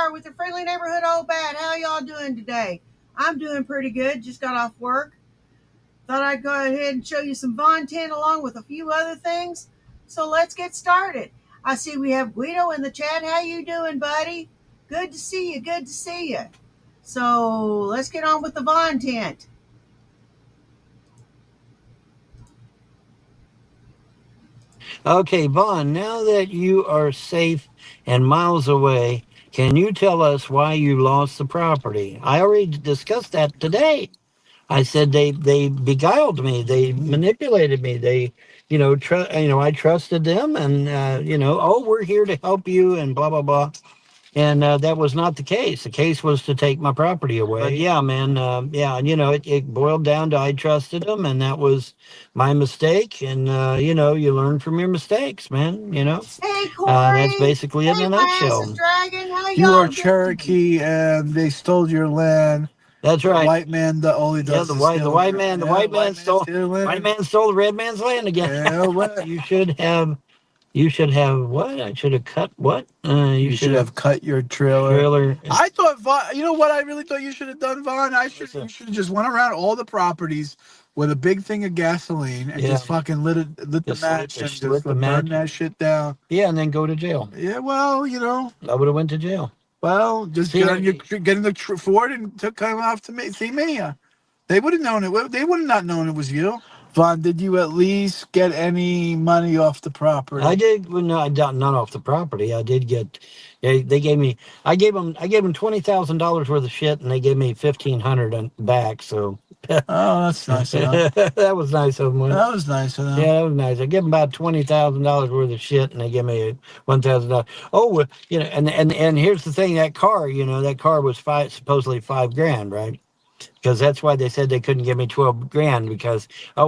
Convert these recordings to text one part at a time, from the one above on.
are with your friendly neighborhood old bat. How y'all doing today? I'm doing pretty good. Just got off work. Thought I'd go ahead and show you some Von 10 along with a few other things. So let's get started. I see we have Guido in the chat. How you doing, buddy? Good to see you. Good to see you. So let's get on with the Von tent. Okay, Vaughn, now that you are safe and miles away, can you tell us why you lost the property? I already discussed that today. I said they beguiled me, they manipulated me, I trusted them, and oh, we're here to help you, and blah blah blah. And that was not the case. The case was to take my property away. But yeah, man, yeah, it boiled down to I trusted them, and that was my mistake. And you learn from your mistakes, man. Hey, Corey. That's basically it in a nutshell. Dragon. How You y'all are Cherokee, and they stole your land. That's right. The white man that only does the white man stole the red man's land again. Yeah, what? You should have what? I should have cut what? You should have cut your trailer. I thought, Vaughn, you know what I really thought you should have done, Vaughn? You should have just went around all the properties with a big thing of gasoline and just fucking lit the match and just burn that shit down. Yeah, and then go to jail. Yeah, well, I would have went to jail. Well, just get in the Ford and come off to see me. They would have known it. They would have not known it was you. Vaughn, did you at least get any money off the property? I did. Well, no, not off the property. I did get. They gave me. I gave them $20,000 worth of shit, and they gave me $1,500 back. So. Oh, that's nice of them. That was nice of them. That was nice of them. Yeah, that was nice. I gave them about $20,000 worth of shit, and they gave me $1,000. Oh, and here's the thing: that car was supposedly $5,000, right? Because that's why they said they couldn't give me $12,000 because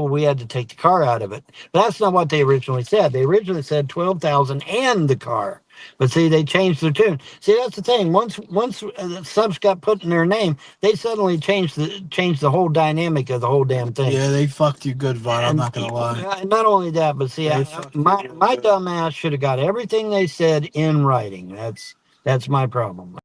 we had to take the car out of it. But that's not what they originally said. They originally said $12,000 and the car. But see, they changed their tune. See, that's the thing. Once subs got put in their name, they suddenly changed the whole dynamic of the whole damn thing. Yeah, they fucked you good, Vaughn. I'm not gonna lie. Not only that, but see, my dumb ass should have got everything they said in writing. That's my problem.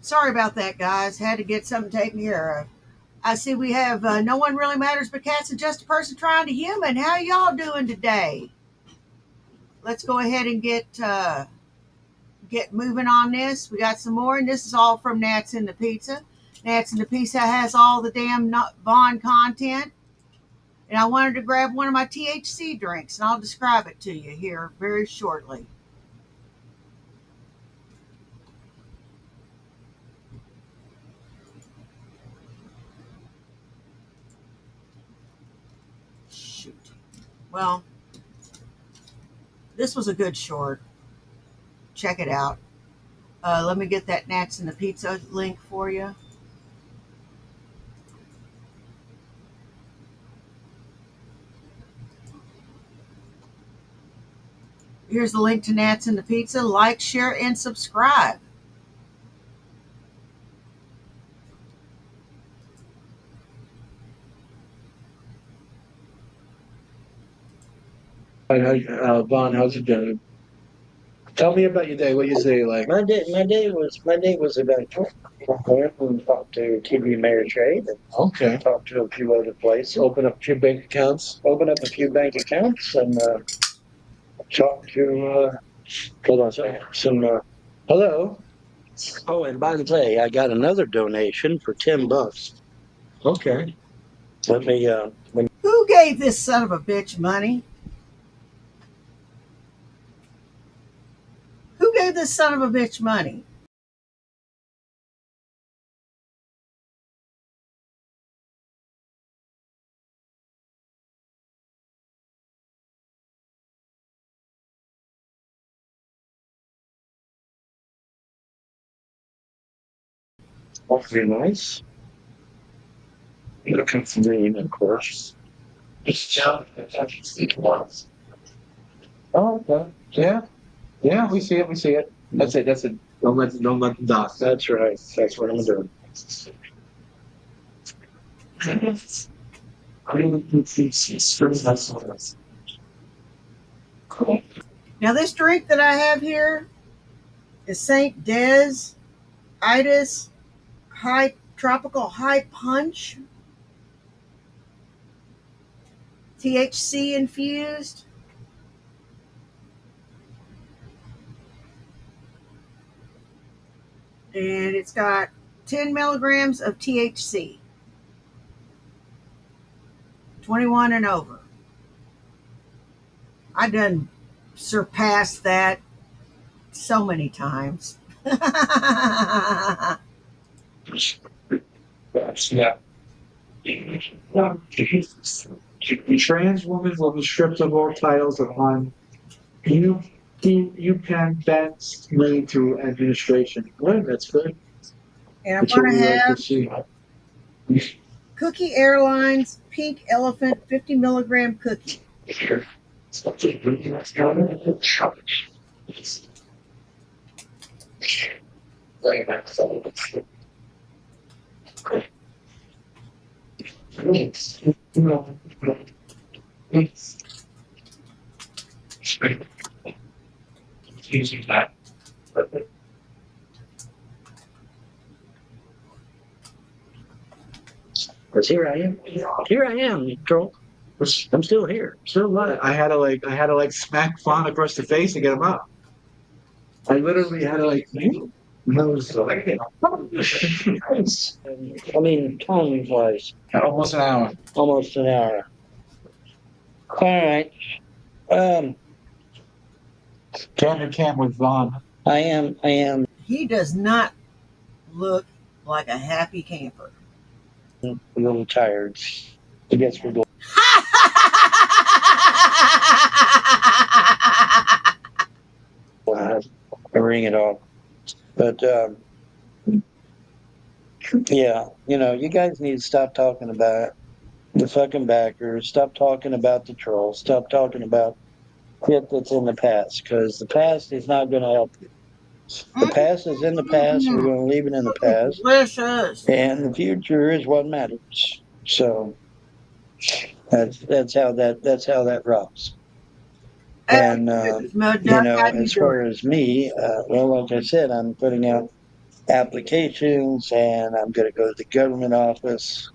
Sorry about that, guys. Had to get something taken care of. I see we have No One Really Matters But Cats and Just a Person Trying to Human. How y'all doing today? Let's go ahead and get moving on this. We got some more, and this is all from Nats in the Pizza. Nats in the Pizza has all the damn Vaughn content. And I wanted to grab one of my THC drinks, and I'll describe it to you here very shortly. Well, this was a good short. Check it out. Let me get that Nats in the Pizza link for you. Here's the link to Nats in the Pizza. Like, share, and subscribe. Vaughn, how's it going? Tell me about your day. What you say, like my day was eventful. I went and talked to TV Mayor Trade. Okay. Talked to a few other places. Open up a few bank accounts. And talked to. Hold on a second. Some. Hello. Oh, and by the way, I got another donation for $10. Okay. Let me. Who gave this son of a bitch money? Who gave this son of a bitch money? Very nice. Looking for me, of course. Just jump and touch the once. Oh, okay. Yeah. Yeah, we see it. We see it. That's it. That's it. Don't let them die. That's right. That's what I'm doing. Now, this drink that I have here is St. Des Itis High Tropical High Punch, THC infused. And it's got 10 milligrams of THC, 21 and over. I done surpassed that so many times. Yeah. Trans women will be stripped of all titles upon you can bends made to administration. Good, that's good. And I'm That's what going to we like to have see. Cookie Airlines Pink Elephant 50 milligram cookie. Using that. Because here I am. Here I am, Joel. I'm still here. Still alive. I had to smack Fawn across the face to get him up. I literally had to I mean, time wise, almost an hour. almost an hour. All right. Camera cam with Vaughn. I am He does not look like a happy camper. a little tired. I guess we're going. Ring it off. But yeah, you guys need to stop talking about the fucking backers. Stop talking about the trolls. Stop talking about shit that's in the past, because the past is not going to help you. The past is in the past. We're going to leave it in the past, Delicious. and the future is what matters. So that's how that rocks. And Mud Duck, how you as doing? far as me, well, like I said, I'm putting out applications, and I'm going to go to the government office,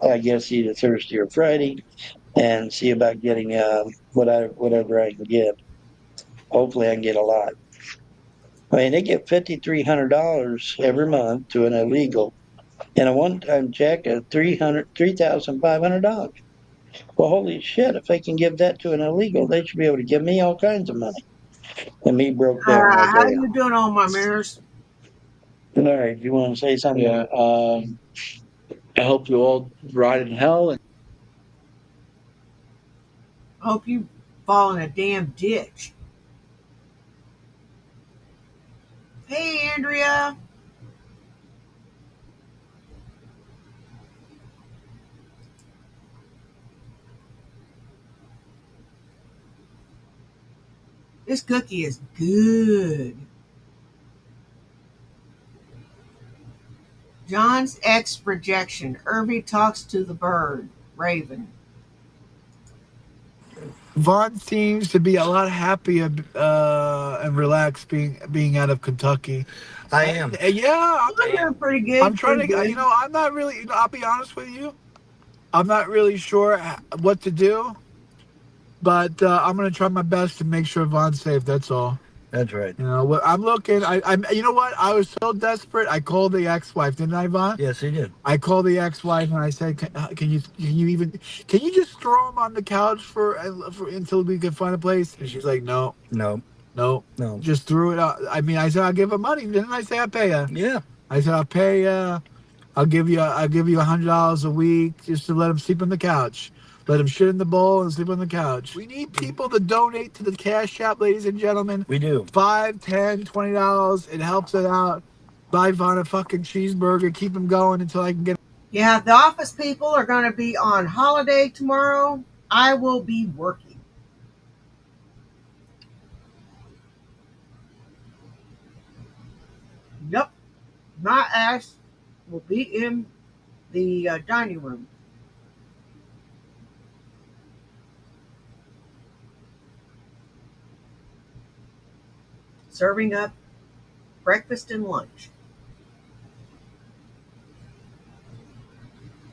I guess either Thursday or Friday, and see about getting whatever I can get. Hopefully, I can get a lot. I mean, they get $5,300 every month to an illegal, and a one-time check of $3,500. Well, holy shit! If they can give that to an illegal, they should be able to give me all kinds of money. And me broke down like How I am. you doing on my mirrors? All right, you want to say something? Yeah. I hope you all ride in hell. And I hope you fall in a damn ditch. Hey, Andrea. This cookie is good. John's ex rejection. Irby talks to the bird. Raven. Vaughn seems to be a lot happier and relaxed being out of Kentucky. I am. Yeah, I'm doing pretty good. I'm trying Pretty to. good. I'm not really. I'll be honest with you. I'm not really sure what to do, but I'm gonna try my best to make sure Vaughn's safe. That's all. That's right. I'm looking. I'm. You know what? I was so desperate. I called the ex-wife, didn't I, Vaughn? Yes, he did. I called the ex-wife and I said, "Can you just throw him on the couch for until we can find a place?" And she's like, "No, No, no, no. just threw it out." I mean, I said, "I'll give her money." Didn't I say I'll pay her? Yeah. I said, "I'll pay. I'll give you $100 a week just to let him sleep on the couch." Let him shit in the bowl and sleep on the couch. We need people to donate to the Cash App, ladies and gentlemen. We do. $5, $10, $20. It helps it out. Buy Vaughn a fucking cheeseburger. Keep him going until I can get. Yeah, the office people are going to be on holiday tomorrow. I will be working. Yep, my ass will be in the dining room. Serving up breakfast and lunch.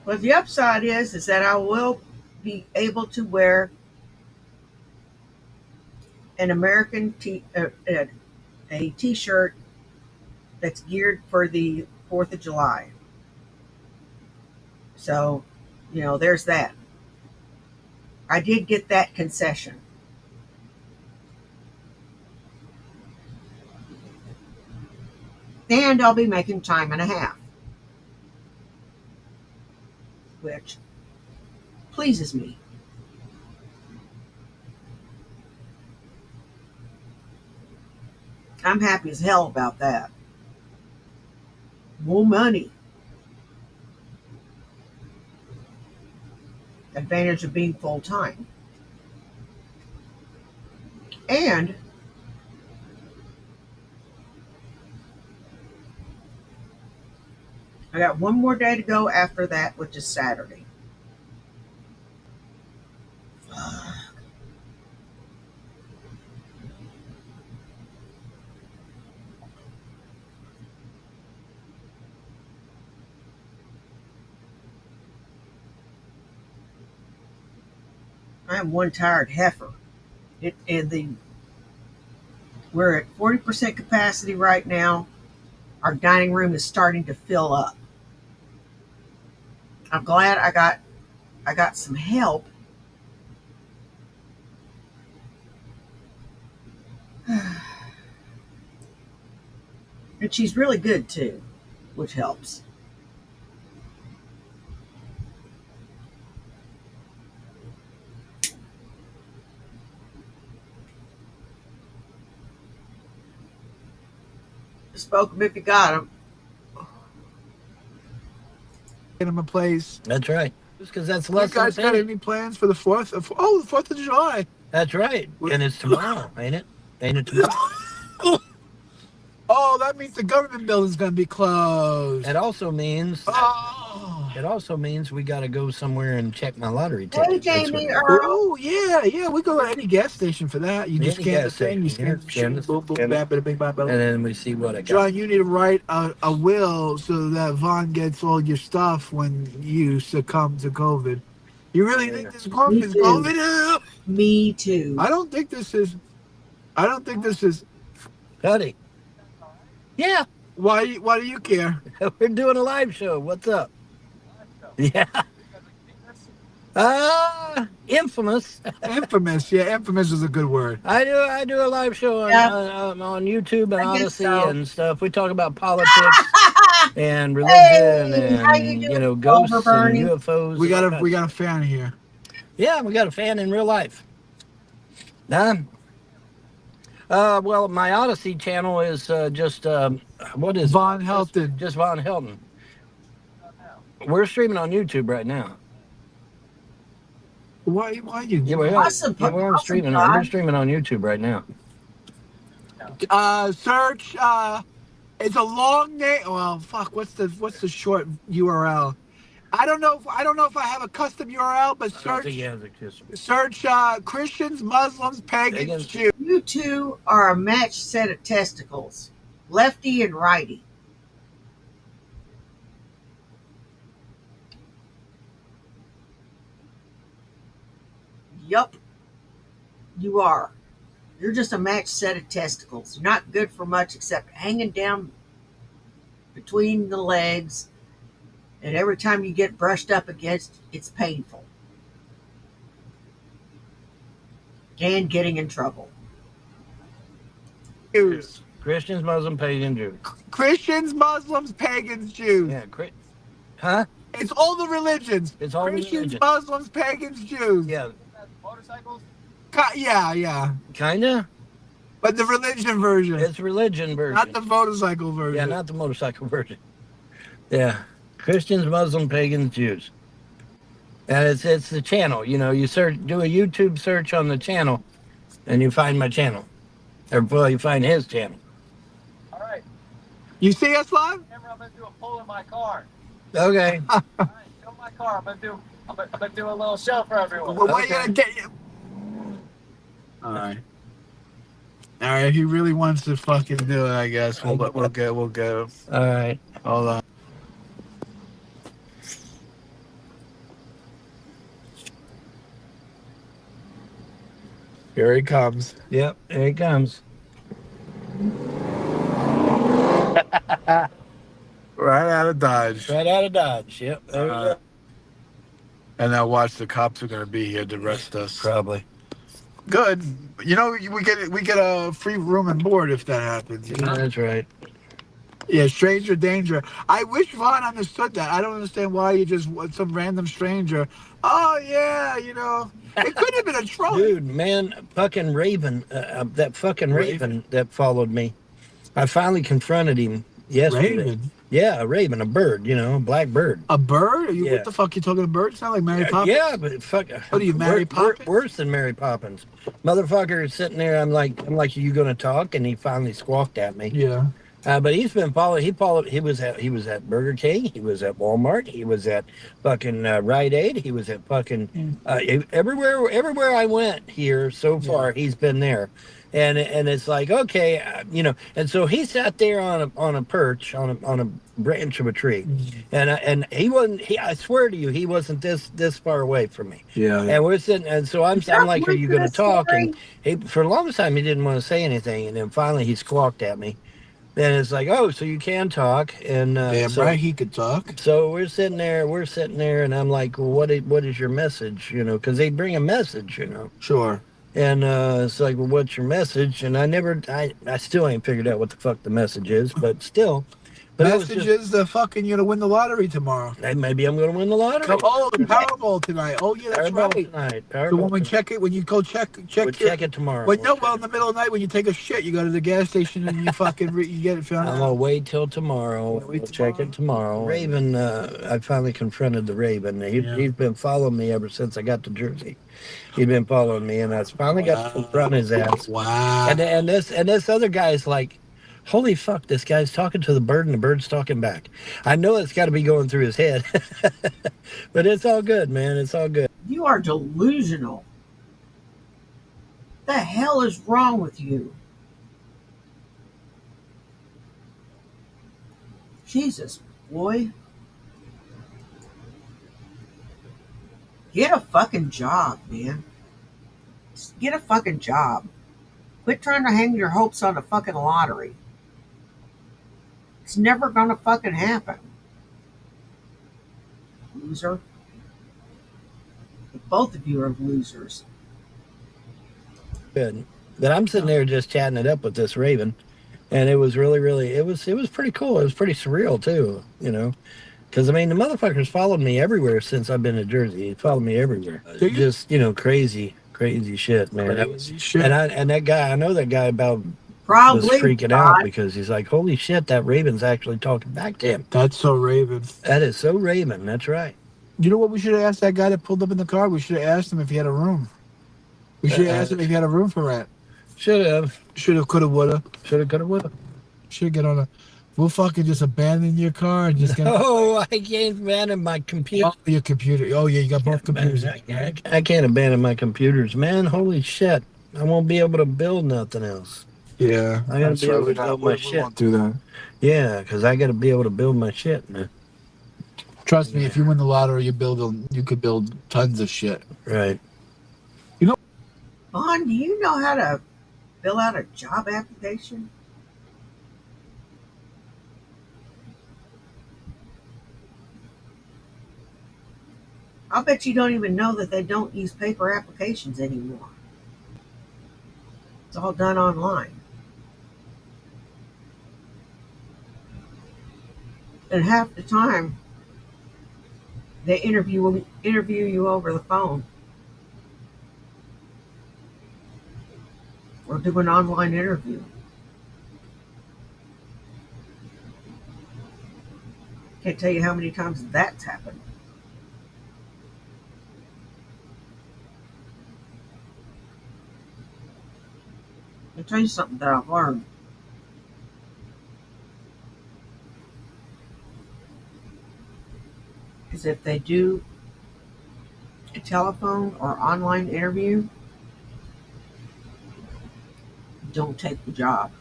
But the upside is that I will be able to wear an a t-shirt that's geared for the 4th of July. So, there's that. I did get that concession. And I'll be making time and a half, which pleases me. I'm happy as hell about that. More money. Advantage of being full time. And I got one more day to go after that, which is Saturday. I am one tired heifer. We're at 40% capacity right now. Our dining room is starting to fill up. I'm glad I got some help. And she's really good too, which helps. Spoke them if you got them. Get him a place. That's right. Just because that's less. You guys got any plans for the 4th? The 4th of July. That's right. And it's tomorrow, ain't it? Ain't it tomorrow? Oh, that means the government building's going to be closed. It also means. Oh. It also means we got to go somewhere and check my lottery ticket. Hey, Jamie. Oh, yeah. We go to any gas station for that. You just scan the thing. You scan the boom, boom, bam, bada, bing, bam, bada. And then we see what I got. John, you need to write a will so that Vaughn gets all your stuff when you succumb to COVID. You really think this is COVID? Me too. I don't think this is. Howdy. Yeah. Why do you care? We're doing a live show. What's up? Yeah. Infamous. Infamous. Yeah, infamous is a good word. I do a live show on YouTube and Odyssey and stuff. We talk about politics and religion and ghosts and UFOs. We got a fan here. Yeah, we got a fan in real life. Well, my Odyssey channel is just what is Von Helton? Just Von Helton. We're streaming on YouTube right now. Why you? Yeah, we're streaming. We're streaming on YouTube right now. Search. It's a long name. Well, fuck. What's the short URL? I don't know if I have a custom URL, but search Christians, Muslims, pagans, Jews. You two are a matched set of testicles, lefty and righty. Yup, you are. You're just a matched set of testicles. You're not good for much except hanging down between the legs. And every time you get brushed up against, it's painful. And getting in trouble. Jews. Christians, Muslims, pagans, Jews. Christians, Muslims, pagans, Jews. Yeah, huh? It's all the religions. It's all Christians, religions. Muslims, pagans, Jews. Yeah. Motorcycles? Yeah. Kinda. But the religion version. It's religion version. Not the motorcycle version. Yeah, not the motorcycle version. Yeah. Christians, Muslims, pagans, Jews. And it's the channel. You do a YouTube search on the channel, and you find my channel. Or, well, you find his channel. All right. You see us live? Remember, I'm gonna do a pull in my car. Okay. All right, show my car. I'm gonna do a little show for everyone. Well, what are you gonna get? All right. All right. If he really wants to fucking do it, I guess we'll go. All right. Hold on. Here he comes. Yep, here he comes. Right out of Dodge. Right out of Dodge. Yep. There we go. And now watch, the cops are gonna be here to arrest us. Probably. Good. You know, we get a free room and board if that happens. You know? That's right. Yeah, stranger danger. I wish Vaughn understood that. I don't understand why you just some random stranger. Oh yeah, you know, it could have been a troll. Dude, man, fucking Raven, that fucking Raven that followed me. I finally confronted him yesterday. Raven? Yeah, a raven, a bird, you know, a black bird. A bird? Yeah. What the fuck you talking? A bird? Sound like Mary Poppins? Yeah, but fuck. What are you, Mary Poppins? Worse than Mary Poppins. Motherfucker is sitting there. I'm like, are you gonna talk? And he finally squawked at me. Yeah. But he's been followed. He was at Burger King. He was at Walmart. He was at fucking Rite Aid. He was at fucking everywhere I went here so far. He's been there, and it's like, okay, you know. And so he sat there on a perch on a branch of a tree, and he wasn't. I swear to you, he wasn't this far away from me. Yeah. And we're sitting, and so I'm like, are you going to talk? And for the longest time he didn't want to say anything, and then finally he squawked at me. And it's like, oh, so you can talk, and damn so, right he could talk. So we're sitting there, and I'm like, well, what is your message? You know, because they bring a message, you know. Sure. And it's like, well, what's your message? And I still ain't figured out what the fuck the message is, but still. Message is the fucking you're gonna win the lottery tomorrow. Maybe I'm gonna win the lottery. Oh, the Powerball tonight. Oh yeah, that's Powerball right. Tonight. So when we check it, when you go check it tomorrow. Well, in the middle of the night when you take a shit, you go to the gas station and you fucking you get it found out. I'm gonna wait till tomorrow. We'll check it tomorrow. Raven, I finally confronted the Raven. He's been following me ever since I got to Jersey. He's been following me, and I finally got to confront his ass. Wow. And this other guy's like, holy fuck, this guy's talking to the bird and the bird's talking back. I know it's got to be going through his head, but it's all good, man. It's all good. You are delusional. The hell is wrong with you? Jesus, boy. Get a fucking job, man. Just get a fucking job. Quit trying to hang your hopes on a fucking lottery. It's never gonna fucking happen. Loser. Both of you are losers. Good. But I'm sitting there just chatting it up with this Raven, and it was really, it was pretty cool. It was pretty surreal too, you know. Because, I mean, the motherfucker's followed me everywhere since I've been to Jersey. He followed me everywhere. Just, you know, crazy shit, man. And that guy, I know that guy about probably was freaking out because he's like, holy shit, that Raven's actually talking back to him. That's so Raven. That is so Raven. That's right. You know what we should have asked that guy that pulled up in the car? We should have asked him if he had a room. We should have asked him if he had a room for rent. Should have. Should have, could have, would have. Should have, could have, would have. Should get on a... We'll fucking just abandon your car and just get... Oh, I can't abandon my computer. Oh, your computer. Oh, yeah, you got both computers. I can't abandon my computers, man. Holy shit. I won't be able to build nothing else. Yeah. I gotta be able to build my shit. Won't do that. Yeah, because I gotta be able to build my shit, man. Trust me, if you win the lottery, you could build tons of shit. Right. You know... Vaughn, do you know how to fill out a job application? I'll bet you don't even know that they don't use paper applications anymore. It's all done online. And half the time, they interview you over the phone. Or do an online interview. Can't tell you how many times that's happened. I'll tell you something that I've learned. is if they do a telephone or online interview, don't take the job.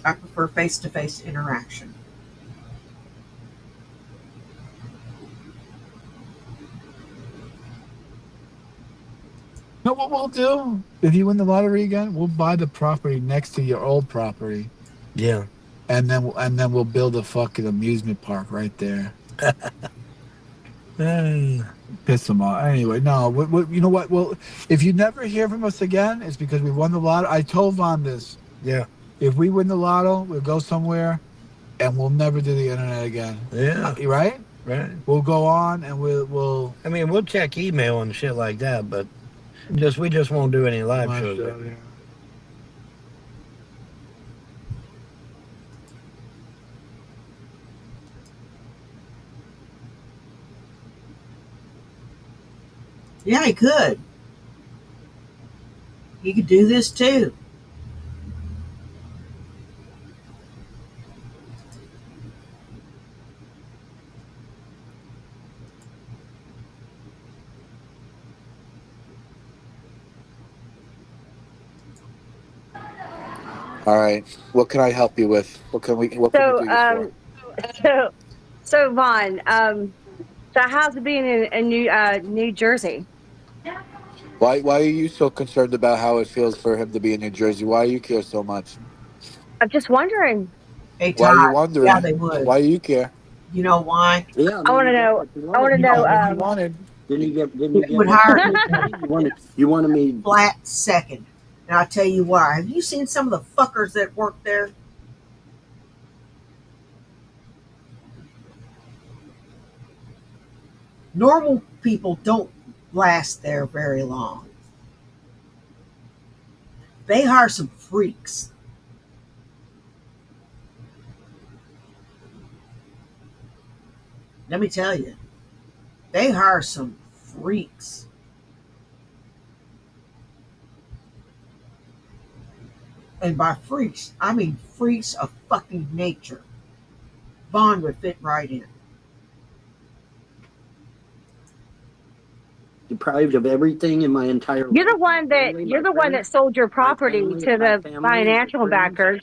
I prefer face-to-face interaction. You know what we'll do? If you win the lottery again, we'll buy the property next to your old property. Yeah. And then we'll build a fucking amusement park right there. Piss them off. Anyway, no. You know what? Well, if you never hear from us again, it's because we won the lotto. I told Vaughn this. Yeah. If we win the lotto, we'll go somewhere, and we'll never do the internet again. Yeah. Right? Right. We'll go on and we'll. I mean, we'll check email and shit like that, but we just won't do any live shows. Yeah. Yeah, he could. He could do this too. All right. What can I help you with? What can we do this for? So Vaughn, so how's it being in New Jersey? Why are you so concerned about how it feels for him to be in New Jersey? Why do you care so much? I'm just wondering. Hey, Why Todd, are you wondering? yeah, they would. Why do you care? You know why? Yeah, I want to know. I want to know. You wanted. Didn't you get Would hire you wanted me flat second. And I'll tell you why. Have you seen some of the fuckers that work there? Normal people don't last there very long. They hire some freaks. Let me tell you, they hire some freaks. And by freaks, I mean freaks of fucking nature. Vaughn would fit right in. deprived of everything in my entire life. You're the one that sold your property to the financial backers.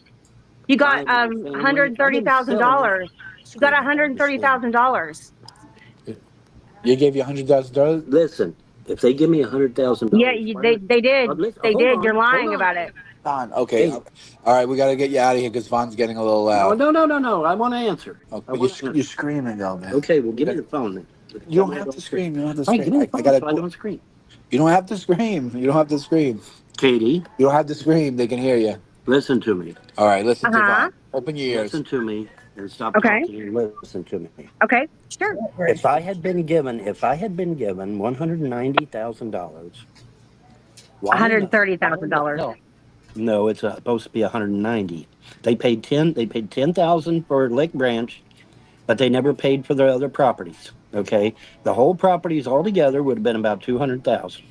You got $130,000. You got $130,000. You gave you $100,000. Listen, if they give me $100,000, Yeah, they did. They did. You're lying about it. Don, okay. All right, we got to get you out of here because Vaughn's getting a little loud. No. I want to answer. You're screaming though, man. Okay, well, give me the phone then. You don't have to scream. You don't have to scream. Give me the phone so I don't scream. You don't have to scream. You don't have to scream. Katie, you don't have to scream. They can hear you. Listen to me. All right, listen to Vaughn. Open your ears. Listen to me and stop Okay. talking and listen to me. Okay, sure. If I had been given $190,000, $130,000. No, it's supposed to be 190. They paid 10,000 for Lake Branch, but they never paid for their other properties. Okay, the whole properties altogether would have been about 200,000.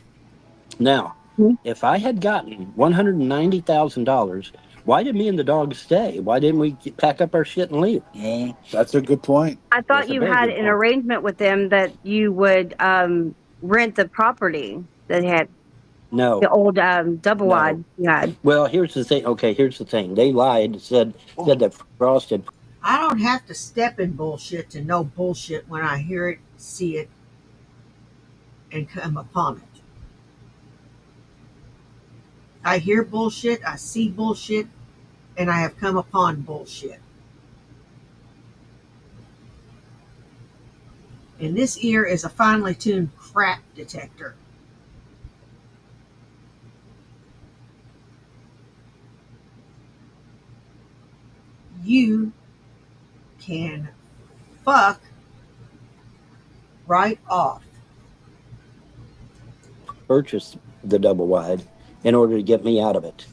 Now, if I had gotten $190,000, why did me and the dog stay? Why didn't we pack up our shit and leave? Yeah, that's a good point. I thought you had an arrangement with them that you would rent the property that had the old double wide you had. Well, here's the thing. Okay, here's the thing. They lied, said that Frost had. I don't have to step in bullshit to know bullshit when I hear it, see it, and come upon it. I hear bullshit, I see bullshit, and I have come upon bullshit. And this ear is a finely tuned crap detector. You can fuck right off. Purchase the double wide in order to get me out of it.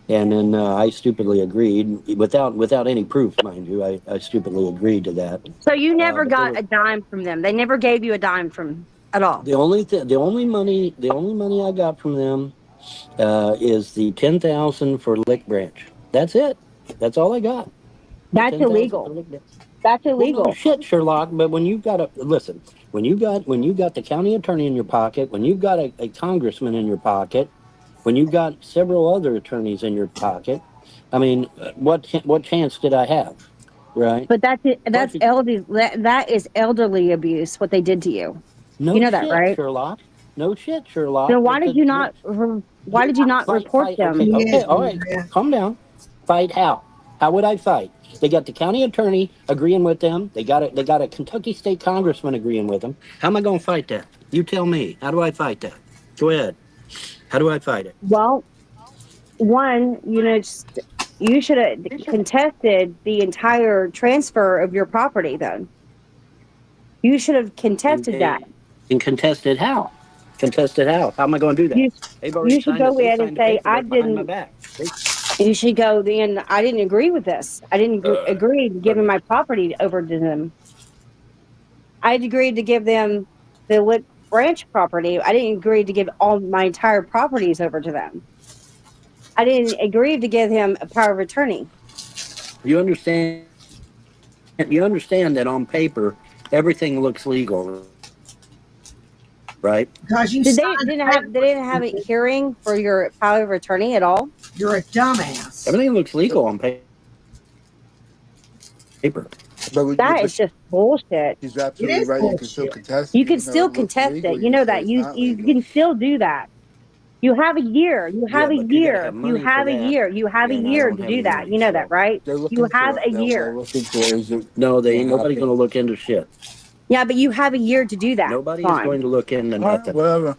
And then I stupidly agreed without any proof, mind you. I stupidly agreed to that. So you never got a dime from them. They never gave you a dime from at all. The only money I got from them is the 10,000 for Lick Branch. That's it. That's all I got. That's illegal. That's Well, no illegal. shit, Sherlock. But when you've got when you got the county attorney in your pocket, when you've got a congressman in your pocket, when you've got several other attorneys in your pocket, I mean, what chance did I have? Right? But that's it. Plus, That's elderly. That is elderly abuse. What they did to you. You no know that, shit, right? Sherlock. No shit, Sherlock. Then why But did you not? Why did you not fight, report fight. Okay, them? okay, Yes, all right. Maria. Calm down. Fight how? How would I fight? They got the county attorney agreeing with them. They got it. They got a Kentucky state congressman agreeing with them. How am I going to fight that? You tell me. How do I fight that? Go ahead. How do I fight it? Well, one, you should have contested the entire transfer of your property. Then you should have contested that. And contested how? Contested how? How am I going to do that? You They've already you should signed it. go They in and signed the say, I paperwork behind my didn't. back. You should go in. I didn't agree with this. I didn't agree to giving Pardon me. my property over to them. I agreed to give them the Lick Branch property. I didn't agree to give all my entire properties over to them. I didn't agree to give him a power of attorney. You understand? You understand that on paper everything looks legal, right? Because you Did signed they the didn't have a paper. hearing for your power of attorney at all? You're a dumbass. Everything looks legal on paper. That is just bullshit. He's It absolutely is right. You can still bullshit. contest it, You can even though still it looks contest legal. it. You You can know say that it's not you legal. can still do that. You have a year. You Yeah, have a but you got to have year. You money for have a that, year. You have a and I year don't to have do any that. money. You know that, So right? They're You looking have for a they're year. looking for is it no, they ain't gonna nobody going happen? to look into shit. Yeah, but you have a year to do that. Nobody is Fine. going to look into All right, nothing. whatever.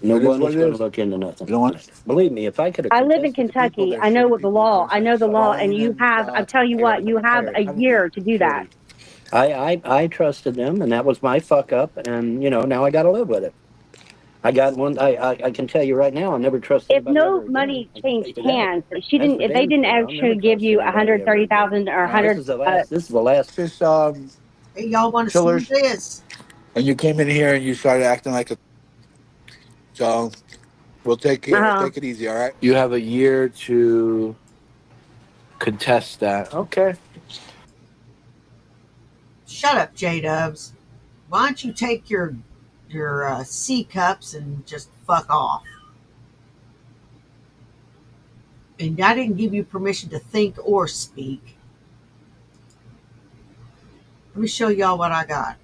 No It is one what is it going to is. look into nothing. You don't want Believe me, if I could have I live in contested, people. Kentucky. There's I know shitty what the people law. just I like know the law, and Pauline you and have. I'll tell you what. You have a year to do that. Katie. I trusted them, and that was my fuck up, and now I got to live with it. I got one. I can tell you right now, I'll never trust If anybody no ever again. money I can tell changed you that. hands, As for if they damn didn't sure, I'll never actually give trust you a anybody hundred ever thirty again. thousand or a This hundred, is the last. This is the last. This Hey, y'all want to see chillers, this? and you came in here and you started acting like a. So we'll uh, take it easy. All right. You have a year to contest that. Okay. Shut up, J Dubs. Why don't you take your C cups and just fuck off? And I didn't give you permission to think or speak. Let me show y'all what I got.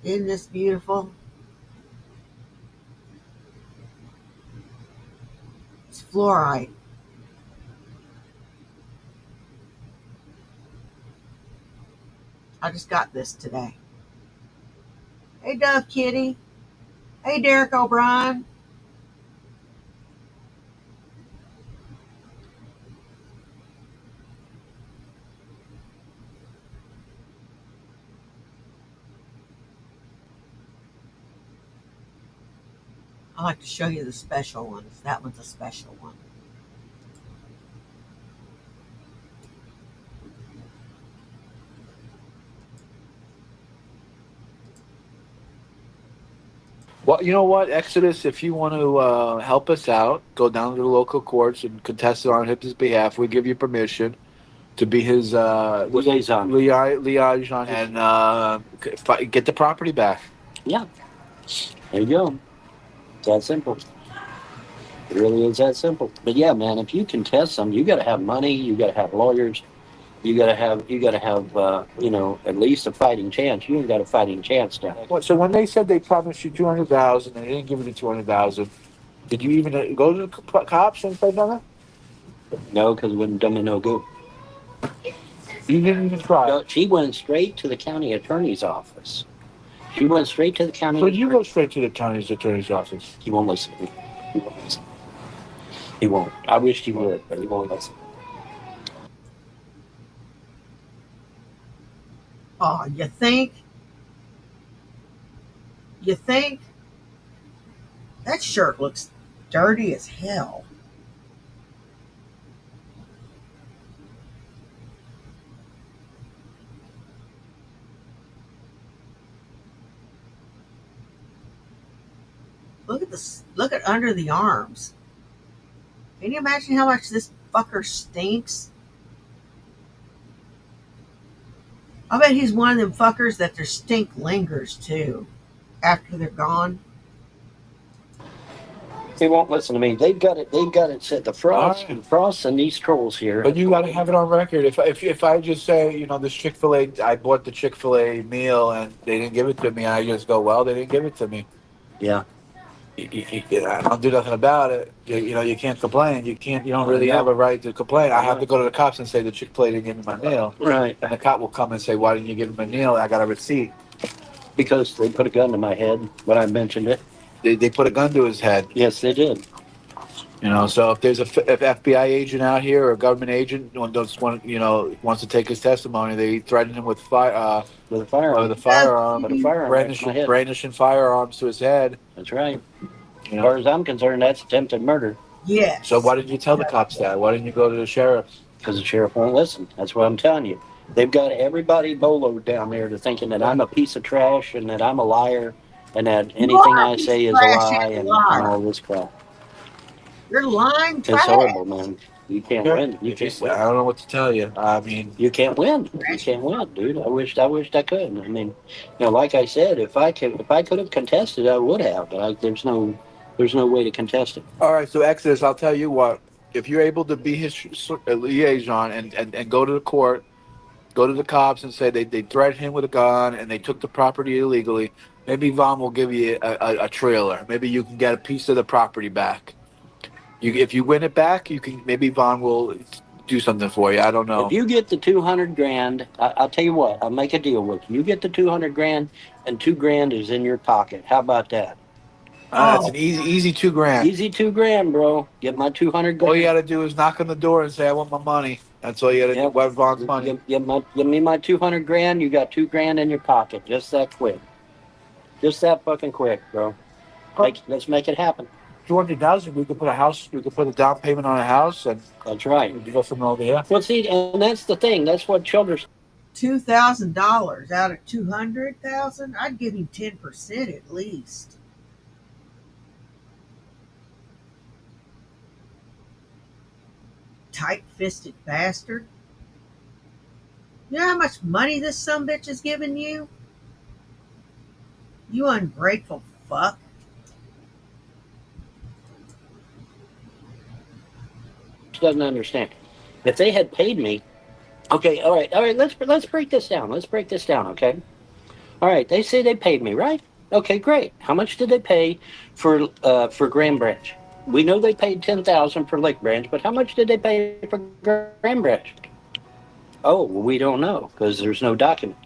Isn't this beautiful? It's fluorite. I just got this today. Hey, Dove Kitty. Hey, Derek O'Brien. I like to show you the special ones. That one's a special one. Well, you know what, Exodus, if you want to help us out, go down to the local courts and contest it on his behalf. We give you permission to be his Liaison. liaison and get the property back. Yeah, there you go. It's that simple. It really is that simple. But yeah, man, if you contest them, you got to have money. You got to have lawyers. You got to have at least a fighting chance. You ain't got a fighting chance now. Well, so when they said they promised you 200,000 and they didn't give you the 200,000, did you even go to the cops and say nothing? No, because it wouldn't done me no good. You didn't even try. No, she went straight to the county attorney's office. She went straight to the county. So you go straight to the county attorney's office. He won't listen. He won't listen. He won't. I wish he would, but he won't listen. Oh, you think? You think? That shirt looks dirty as hell. Look at this. Look at under the arms. Can you imagine how much this fucker stinks? I bet he's one of them fuckers that their stink lingers too after they're gone. They won't listen to me. They've got it. They've got it set. The frost, Alright. frost, and these trolls here. But you got to have it on record. If I just say, this Chick-fil-A, I bought the Chick-fil-A meal and they didn't give it to me, I just go, well, they didn't give it to me. Yeah. I don't do nothing about it. You can't complain. You can't. You don't really have a right to complain. I have to go to the cops and say the Chick-fil-A didn't give me my meal. Right. And the cop will come and say, why didn't you give me my meal? I got a receipt. Because they put a gun to my head when I mentioned it. They put a gun to his head. Yes, they did. So if there's if FBI agent out here or a government agent wants to take his testimony, they threaten him with With a firearm. with a firearm, With a firearm. Right to my head. brandishing firearms to his head. That's right. As far as I'm concerned, that's attempted murder. Yes. So why didn't you tell the cops that? Why didn't you go to the sheriff? Because the sheriff won't listen. That's what I'm telling you. They've got everybody boloed down there to thinking that I'm a piece of trash and that I'm a liar and that anything I say is a lie and all this crap. You're lying trash. It's horrible, man. You can't win. You can't I win. don't know what to tell you. I mean, You can't win. You can't win, dude. I wished I could. I mean, like I said, if I could have contested, I would have. But there's no way to contest it. all right. So Exodus, I'll tell you what. If you're able to be his liaison and go to the court, go to the cops and say they threatened him with a gun and they took the property illegally, maybe Vaughn will give you a trailer. Maybe you can get a piece of the property back. If you win it back, maybe Vaughn will do something for you. I don't know. If you get the 200 grand, I'll tell you what. I'll make a deal with you. You get the 200 grand, and 2 grand is in your pocket. How about that? That's an easy $2,000. Easy 2 grand, bro. Get my 200 grand. All you got to do is knock on the door and say, "I want my money." That's all you got to do. What Vaughn's money? Give me my 200 grand. You got 2 grand in your pocket. Just that quick. Just that fucking quick, bro. Let's make it happen. 200,000. We could put a house. We could put a down payment on a house, and That's right. we go from over here. Well, see, and that's the thing. That's what Childers. $2,000 out of 200,000. I'd give him 10% at least. Tight-fisted bastard. You know how much money this sumbitch is giving you? You ungrateful fuck. Doesn't understand. If they had paid me, okay, all right. Let's break this down. Okay. All right. They say they paid me, right? Okay, great. How much did they pay for Grand Branch? We know they paid $10,000 for Lake Branch, but how much did they pay for Grand Branch? Oh, well, we don't know because there's no document.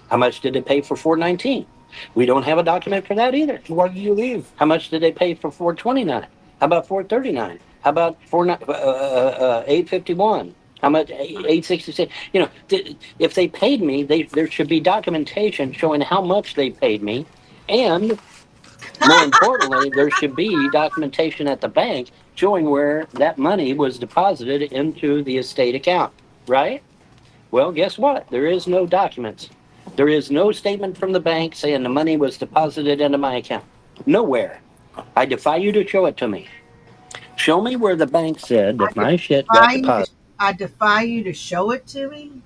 How much did they pay for 419? We don't have a document for that either. Why did you leave? How much did they pay for 429? How about 439? How about 851? How much 866? If they paid me, there should be documentation showing how much they paid me, and more importantly, there should be documentation at the bank showing where that money was deposited into the estate account. Right? Well, guess what? There is no documents. There is no statement from the bank saying the money was deposited into my account. Nowhere. I defy you to show it to me. Show me where the bank said that my shit got deposited. I defy you to show it to me?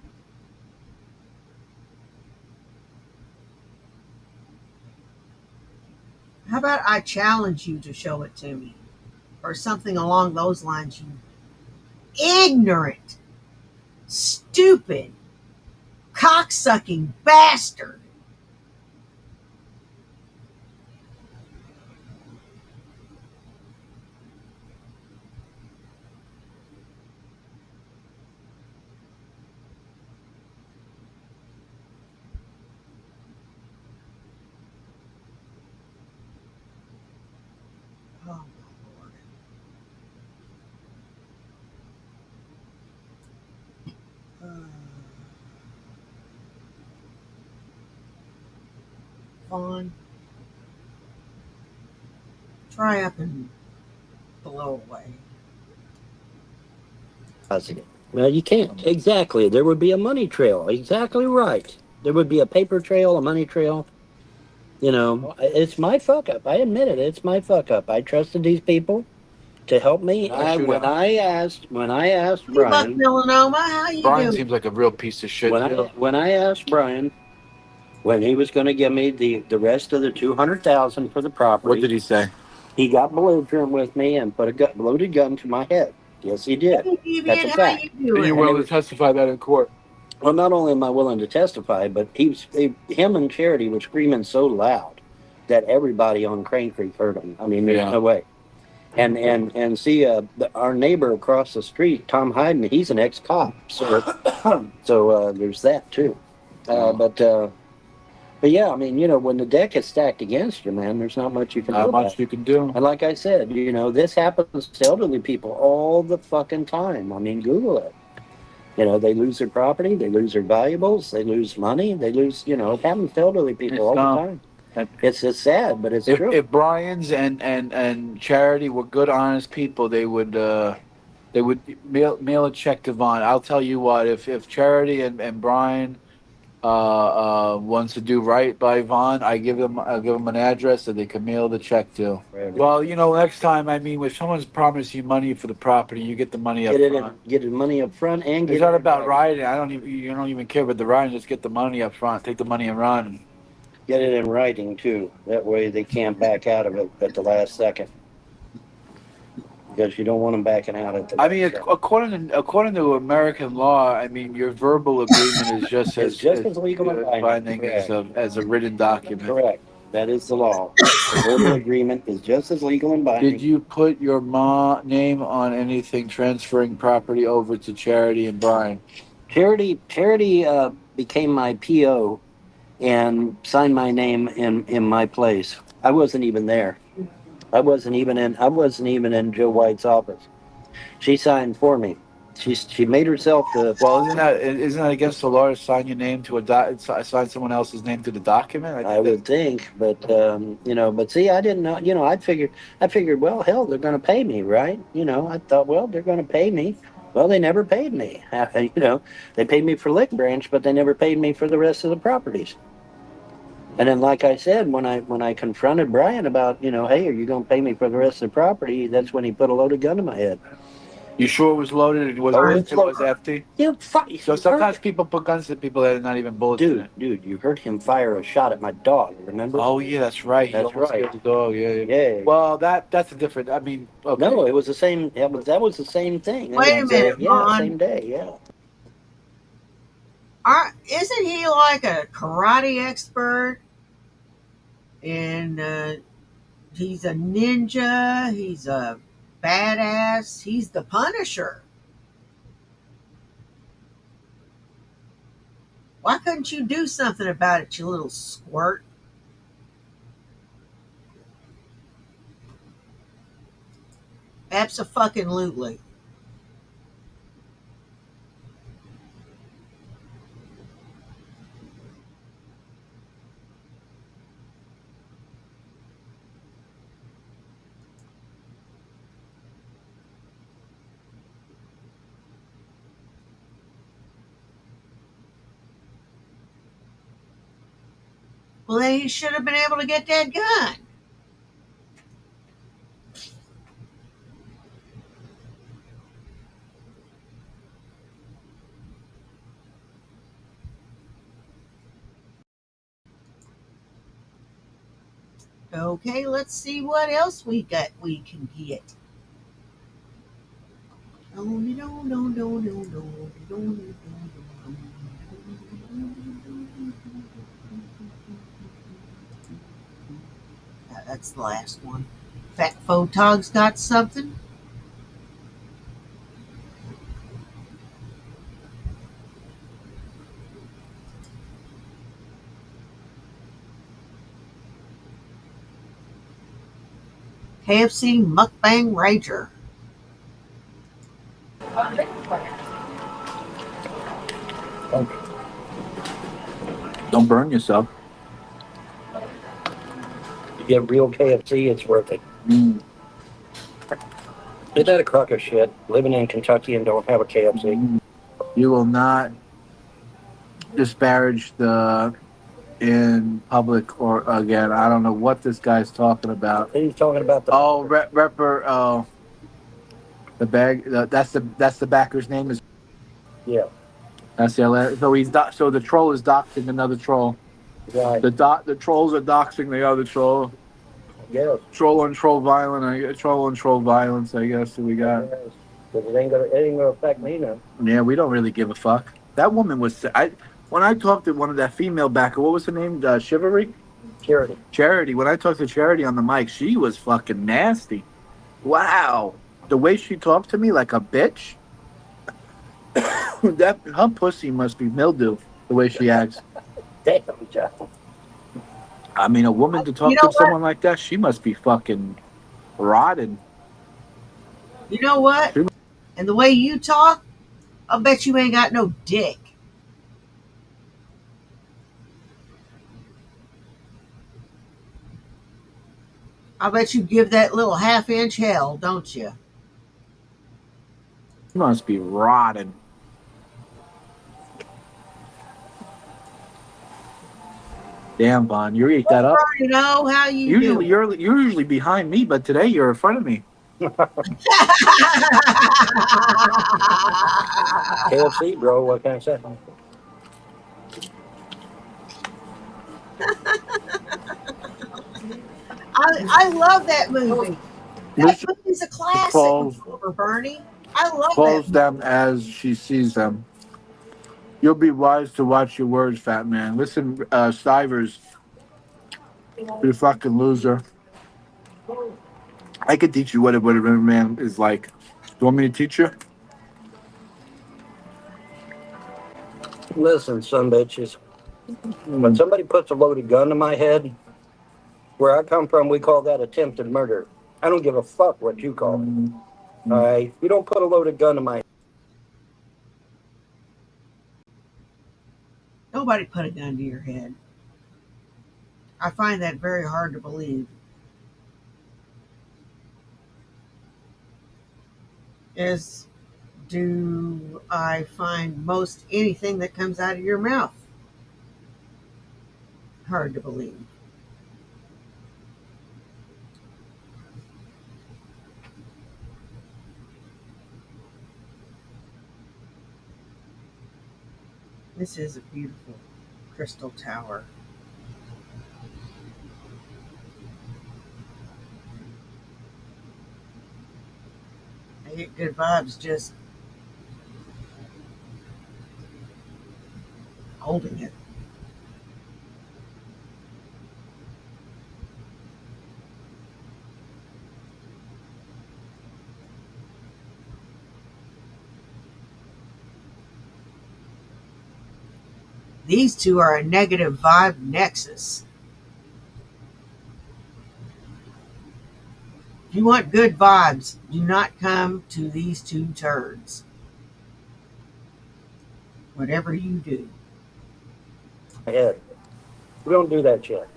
How about I challenge you to show it to me? Or something along those lines, you ignorant, stupid, cocksucking bastard. Oh, my Lord. Vaughn, try up and blow away. Well, you can't. Exactly. There would be a money trail. Exactly right. There would be a paper trail, a money trail. It's my fuck up. I admit it. It's my fuck up. I trusted these people. to help me. When I asked Hey, Buck Brian, Melanoma, how you Brian doing? seems like a real piece of shit. when I asked Brian when he was going to give me the rest of the 200,000 for the property, What did he say? he got belligerent with me and put a loaded gun to my head. Yes, he did. Hey, That's a Vivian, how fact. you And you're doing? willing to testify that in court? Well, not only am I willing to testify, but him and Charity were screaming so loud that everybody on Crane Creek heard him. I mean, there's Yeah. no way. And see, our neighbor across the street, Tom Hyden, he's an ex-cop, so there's that too. But yeah, I mean, when the deck is stacked against you, man, there's not much you can do. Not about much it. you can do. And like I said, this happens to elderly people all the fucking time. I mean, Google it. They lose their property, they lose their valuables, they lose money, they lose. It happens to elderly people all the time. It's sad, but it's true. If Brian's and Charity were good, honest people, they would mail a check to Vaughn. I'll tell you what, if Charity and Brian wants to do right by Vaughn, I'll give them an address that they can mail the check to. Right. Well, next time, I mean, if someone's promised you money for the property, you get the money up front. Get the money up front and get It's not about riding. You don't even care about the riding. Just get the money up front. Take the money and run. Get it in writing too. That way they can't back out of it at the last second. Because you don't want them backing out at the. I mean, according to American law, I mean, your verbal agreement is just It's just as legal and binding. binding as a written document. Correct. That is the law. The verbal agreement is just as legal and binding. Did you put your name on anything transferring property over to Charity and Brian? Charity became my PO and signed my name in my place. I wasn't even there. I wasn't even in Joe White's office. She signed for me. She made herself the. Well, isn't that against the law to sign your name to sign someone else's name to the document? I would think, but but see, I didn't know. I figured, well, hell, they're going to pay me, right? I thought, well, they're going to pay me. Well, they never paid me. They paid me for Lick Branch, but they never paid me for the rest of the properties. And then, like I said, when I confronted Brian about, hey, are you going to pay me for the rest of the property? That's when he put a loaded gun to my head. You sure it was loaded? It was empty. So sometimes people put guns at people that are not even bullets in it. Dude, you heard him fire a shot at my dog. Remember? Oh yeah, that's right. That's right. Killed the dog. Yeah. Yeah. Well, that's a different. I mean, okay. No, it was the same. That was the same thing. Wait a minute, yeah, Vaughn. same day. Yeah. Isn't he like a karate expert? And he's a ninja. He's a badass. He's the Punisher. Why couldn't you do something about it, you little squirt? Abso-fucking-lutely. Well, then he should have been able to get that gun. Okay, let's see what else we can get. That's the last one. Fat Photog's got something. KFC Mukbang Rager. Don't burn yourself. You get real KFC, it's worth it. Mm. Isn't that a crock of shit? Living in Kentucky and don't have a KFC. You will not disparage in public or again. I don't know what this guy's talking about. He's talking about the. Oh, The bag. That's the backer's name is. Yeah. That's the so so the troll is doxing another troll. Right. The trolls are doxing the other troll. Yes. Troll on troll violence. Troll on troll violence. I guess we got. Yes. But it ain't gonna affect me now. Yeah, we don't really give a fuck. That woman was. When I talked to one of that female backer, what was her name? Chivalry. Charity. Charity. When I talked to Charity on the mic, she was fucking nasty. Wow, the way she talked to me like a bitch. That her pussy must be mildew. The way she acts. Damn, John. I mean, a woman to You talk know to what? someone like that, she must be fucking rotten. You know what? And the way you talk, I'll bet you ain't got no dick. I bet you give that little half-inch hell, don't you? She must be rotten. Damn, Vaughn, you ate that up. You know how you Usually, do. you're usually behind me, but today you're in front of me. KFC, bro. What can I say? I love that movie. That This movie's a classic, calls Bernie. I love that calls movie. them as she sees them. You'll be wise to watch your words, fat man. Listen, Stivers, you fucking loser. I could teach you what a river man is like. You want me to teach you? Listen, son bitches. When somebody puts a loaded gun to my head, where I come from, we call that attempted murder. I don't give a fuck what you call it. All right? You don't put a loaded gun to my Nobody put a gun to your head. I find that very hard to believe. As do I find most anything that comes out of your mouth hard to believe. This is a beautiful crystal tower. I get good vibes just holding it. These two are a negative vibe nexus. If you want good vibes, do not come to these two turds. Whatever you do. head. We don't do that shit.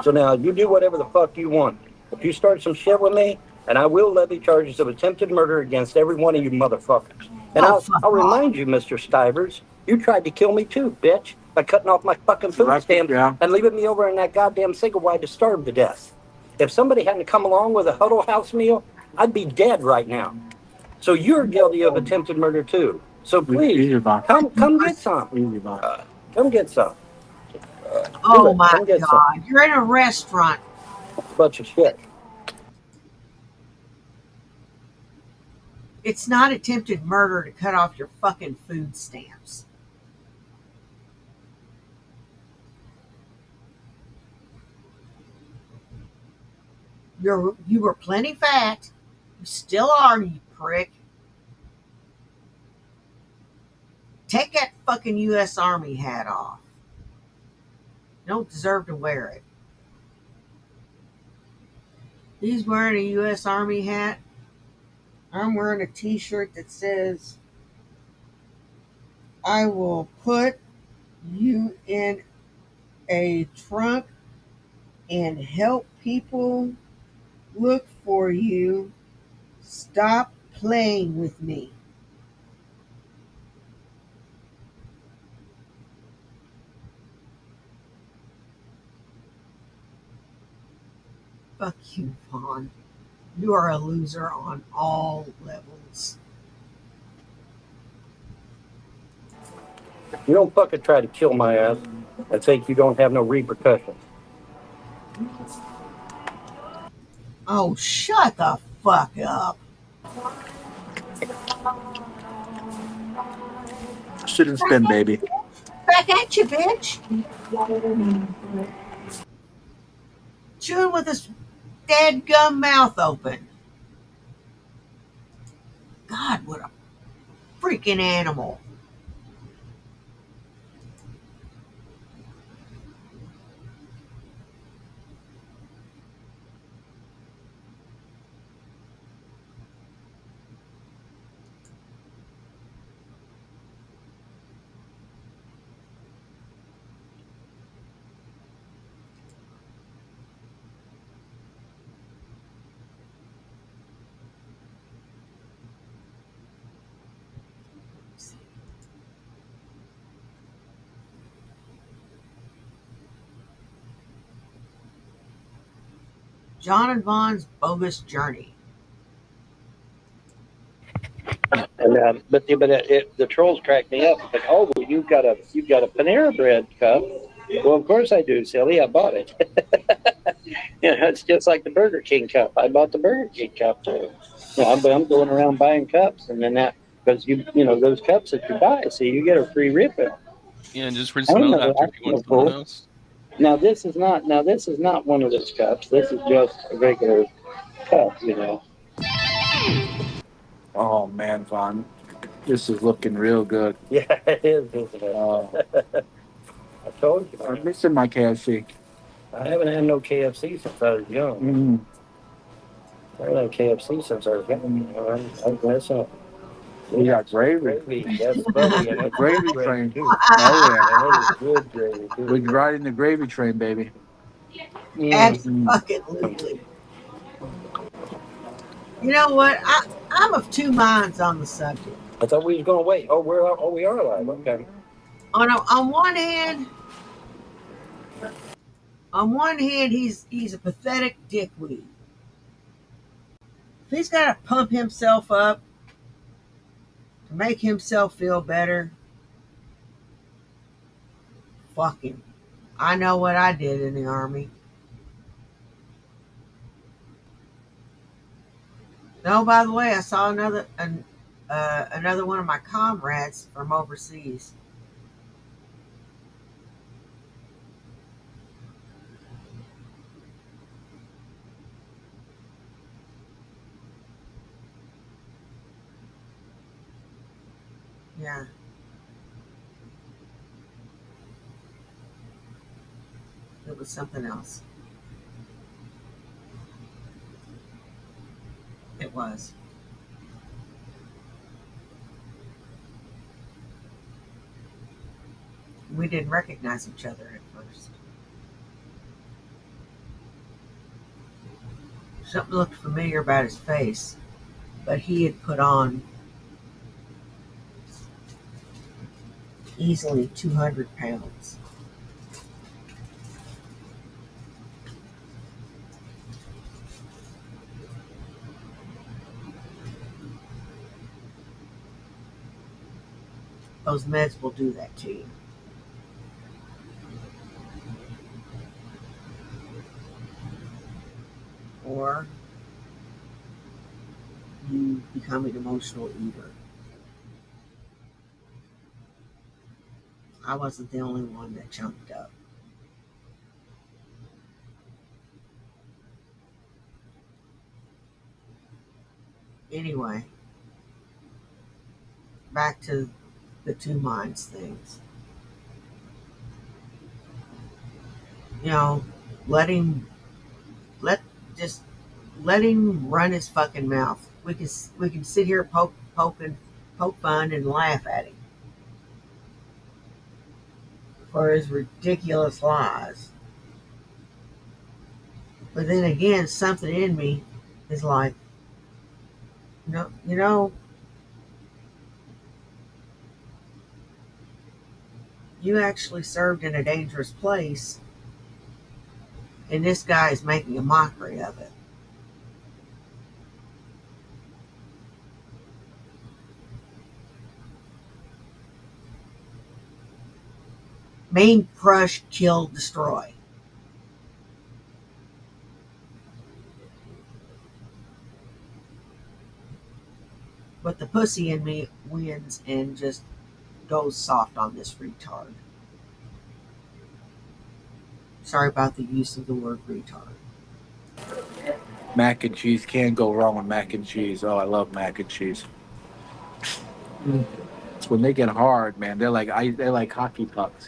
So now you do whatever the fuck you want. If you start some shit with me, and I will levy charges of attempted murder against every one of you motherfuckers. And Oh, I'll fuck off. remind you, Mr. Stivers, you tried to kill me too, bitch, by cutting off my fucking food stamps Yeah. and leaving me over in that goddamn single wide to starve to death. If somebody hadn't come along with a Huddle House meal, I'd be dead right now. So you're guilty of attempted murder too. So please, Easy, Vaughn. come get some. Easy, Vaughn. Come get some. Do Oh it. my Come get some. God. You're in a restaurant. Bunch of shit. It's not attempted murder to cut off your fucking food stamps. You were plenty fat. You still are, you prick. Take that fucking U.S. Army hat off. You don't deserve to wear it. He's wearing a U.S. Army hat. I'm wearing a t-shirt that says, I will put you in a trunk and help people look for you. Stop playing with me. Fuck you, Vaughn. You are a loser on all levels. You don't fucking try to kill my ass and think you don't have no repercussions. Oh, shut the fuck up. Sit and Back spin, at baby. you, bitch. Back at you, bitch. Chewing with his dead gum mouth open. God, what a freaking animal. John and Vaughn's bogus journey. And the trolls crack me up. It's like, oh, well, you've got a Panera Bread cup. Well, of course I do, silly. I bought it. It's just like the Burger King cup. I bought the Burger King cup too. I'm going around buying cups, and then that because those cups that you buy, so you get a free refill. Yeah, and just rinse I them don't out know. after I if you want feel someone full. else. Now this is not one of those cups. This is just a regular cup. Oh man, Vaughn, this is looking real good. Yeah, it is, isn't it? I told you. I'm missing my KFC. I haven't had no KFC since I was young. Mm. I haven't had KFC since I was young. I'm messing. We got gravy. Gravy, yes, buddy. And The it's gravy good train. too. Oh yeah. And it is good gravy too. We're riding the gravy train, baby. Mm. Absolutely. You know what? I'm of two minds on the subject. I thought we was gonna wait. We are alive. Okay. On one hand, he's a pathetic dickweed. If he's got to pump himself up to make himself feel better, fuck him. I know what I did in the army. No, by the way, I saw another one of my comrades from overseas. Yeah, it was something else. It was. We didn't recognize each other at first. Something looked familiar about his face, but he had put on easily 200 pounds. Those meds will do that to you. Or you become an emotional eater. I wasn't the only one that jumped up. Anyway, back to the two minds things. You know, let him let just let him run his fucking mouth. We can sit here poke fun and laugh at him for his ridiculous lies. But then again, something in me is like, no, you actually served in a dangerous place, and this guy is making a mockery of it. Main, crush, kill, destroy. But the pussy in me wins and just goes soft on this retard. Sorry about the use of the word retard. Mac and cheese, can't go wrong with mac and cheese. Oh, I love mac and cheese. When they get hard, man, they're like hockey pucks.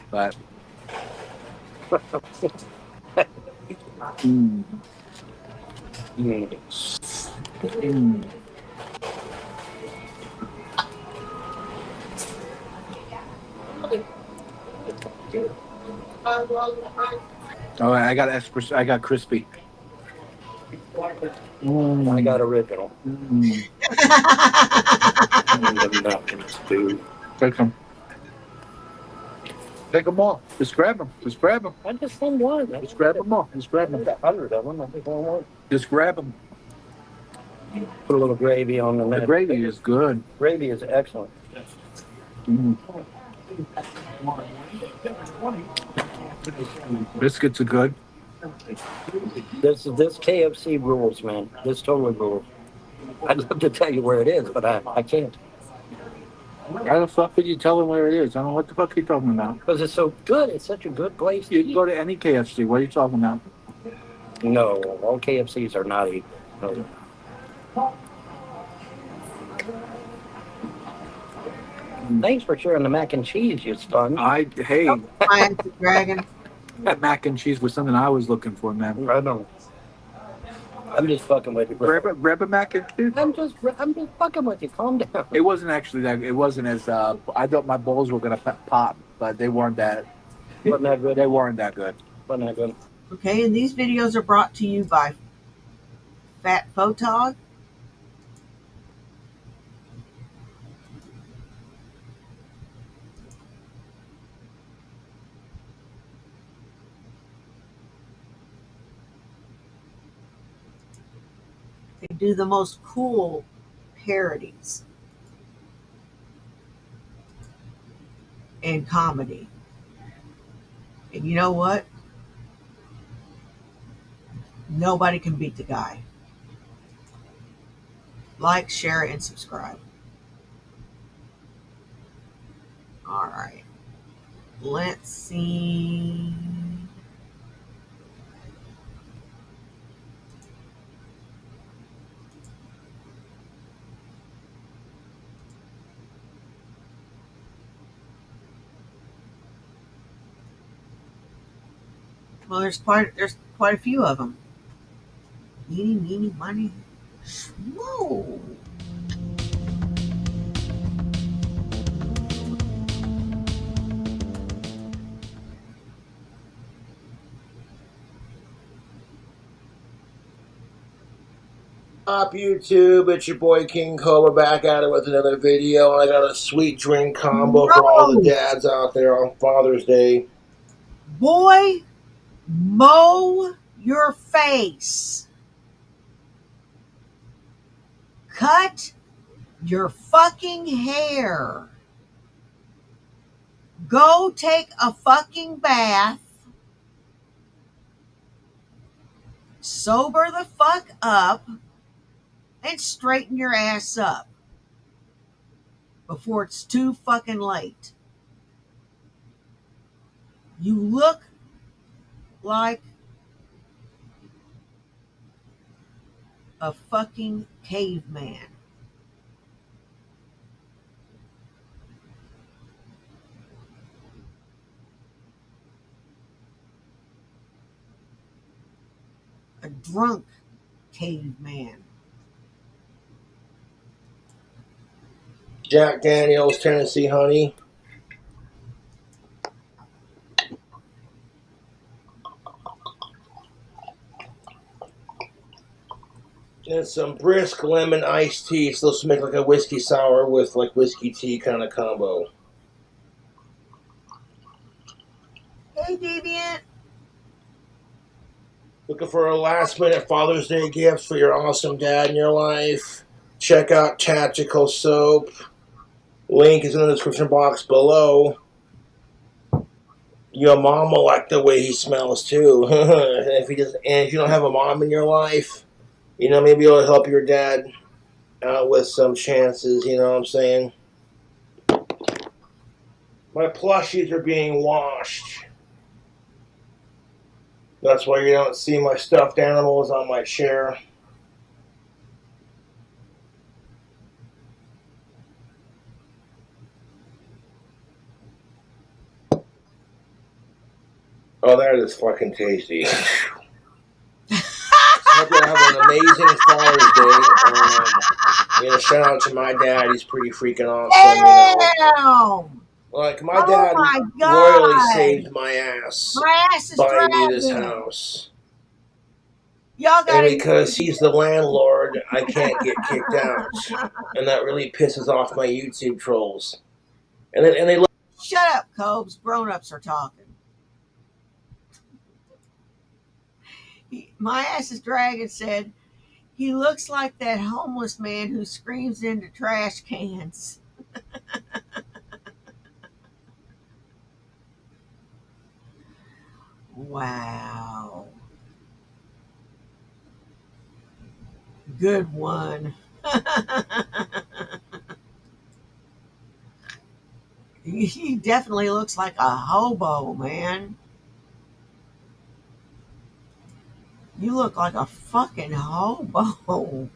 But mm, mm. Oh, I got espresso. I got crispy. I got original. Take them. Take them all. Just grab them. Just grab them. I just want one. Just grab them all. Just grab them. 100 of them. I think I want one. Just grab them. Put a little gravy on the The gravy is good. Gravy is excellent. Mm. Biscuits are good. This KFC rules, man. This totally rules. I'd love to tell you where it is, but I can't. Why the fuck did you tell them where it is? I don't know what the fuck you're talking about. Because it's so good. It's such a good place. You can go to any KFC. What are you talking about? No, all KFCs are not equal. No. Thanks for sharing the mac and cheese, you stun. Hey, Dragon. that mac and cheese was something I was looking for, man. I know. I'm just fucking with you, bro. Grab a mac and cheese. I'm just fucking with you. Calm down. It wasn't actually that. It wasn't as. I thought my balls were gonna pop, but they weren't that. Wasn't that good? They weren't that good. Wasn't that good? Okay, and these videos are brought to you by Fat Photog. They do the most cool parodies and comedy. And you know what? Nobody can beat the guy. Like, share, and subscribe. All right. Let's see. Well, there's quite a few of them. Eeny, meeny, miny, whoa. Up YouTube, it's your boy King Cobra back at it with another video. I got a sweet drink combo for all the dads out there on Father's Day. Boy, mow your face. Cut your fucking hair. Go take a fucking bath. Sober the fuck up and straighten your ass up before it's too fucking late. You look like a fucking caveman. A drunk caveman. Jack Daniels, Tennessee Honey. And some brisk lemon iced tea. It's supposed to make like a whiskey sour with like whiskey tea kind of combo. Hey, Deviant. Looking for a last minute Father's Day gift for your awesome dad in your life? Check out Tactical Soap. Link is in the description box below. Your mom will like the way he smells too. If you don't have a mom in your life, maybe it'll help your dad out with some chances. You know what I'm saying? My plushies are being washed. That's why you don't see my stuffed animals on my chair. Oh, that is fucking tasty. I hope you'll have an amazing Father's Day. Shout out to my dad. He's pretty freaking awesome. Damn! Like, my Oh dad my royally God! saved my ass My ass is buying me this dragging. house. Y'all And gotta. because he's the landlord, I can't get kicked out. And that really pisses off my YouTube trolls. And they Shut up, Cobes. Grown-ups are talking. My ass is dragging said, he looks like that homeless man who screams into trash cans. Wow. Good one. He definitely looks like a hobo, man. You look like a fucking hobo.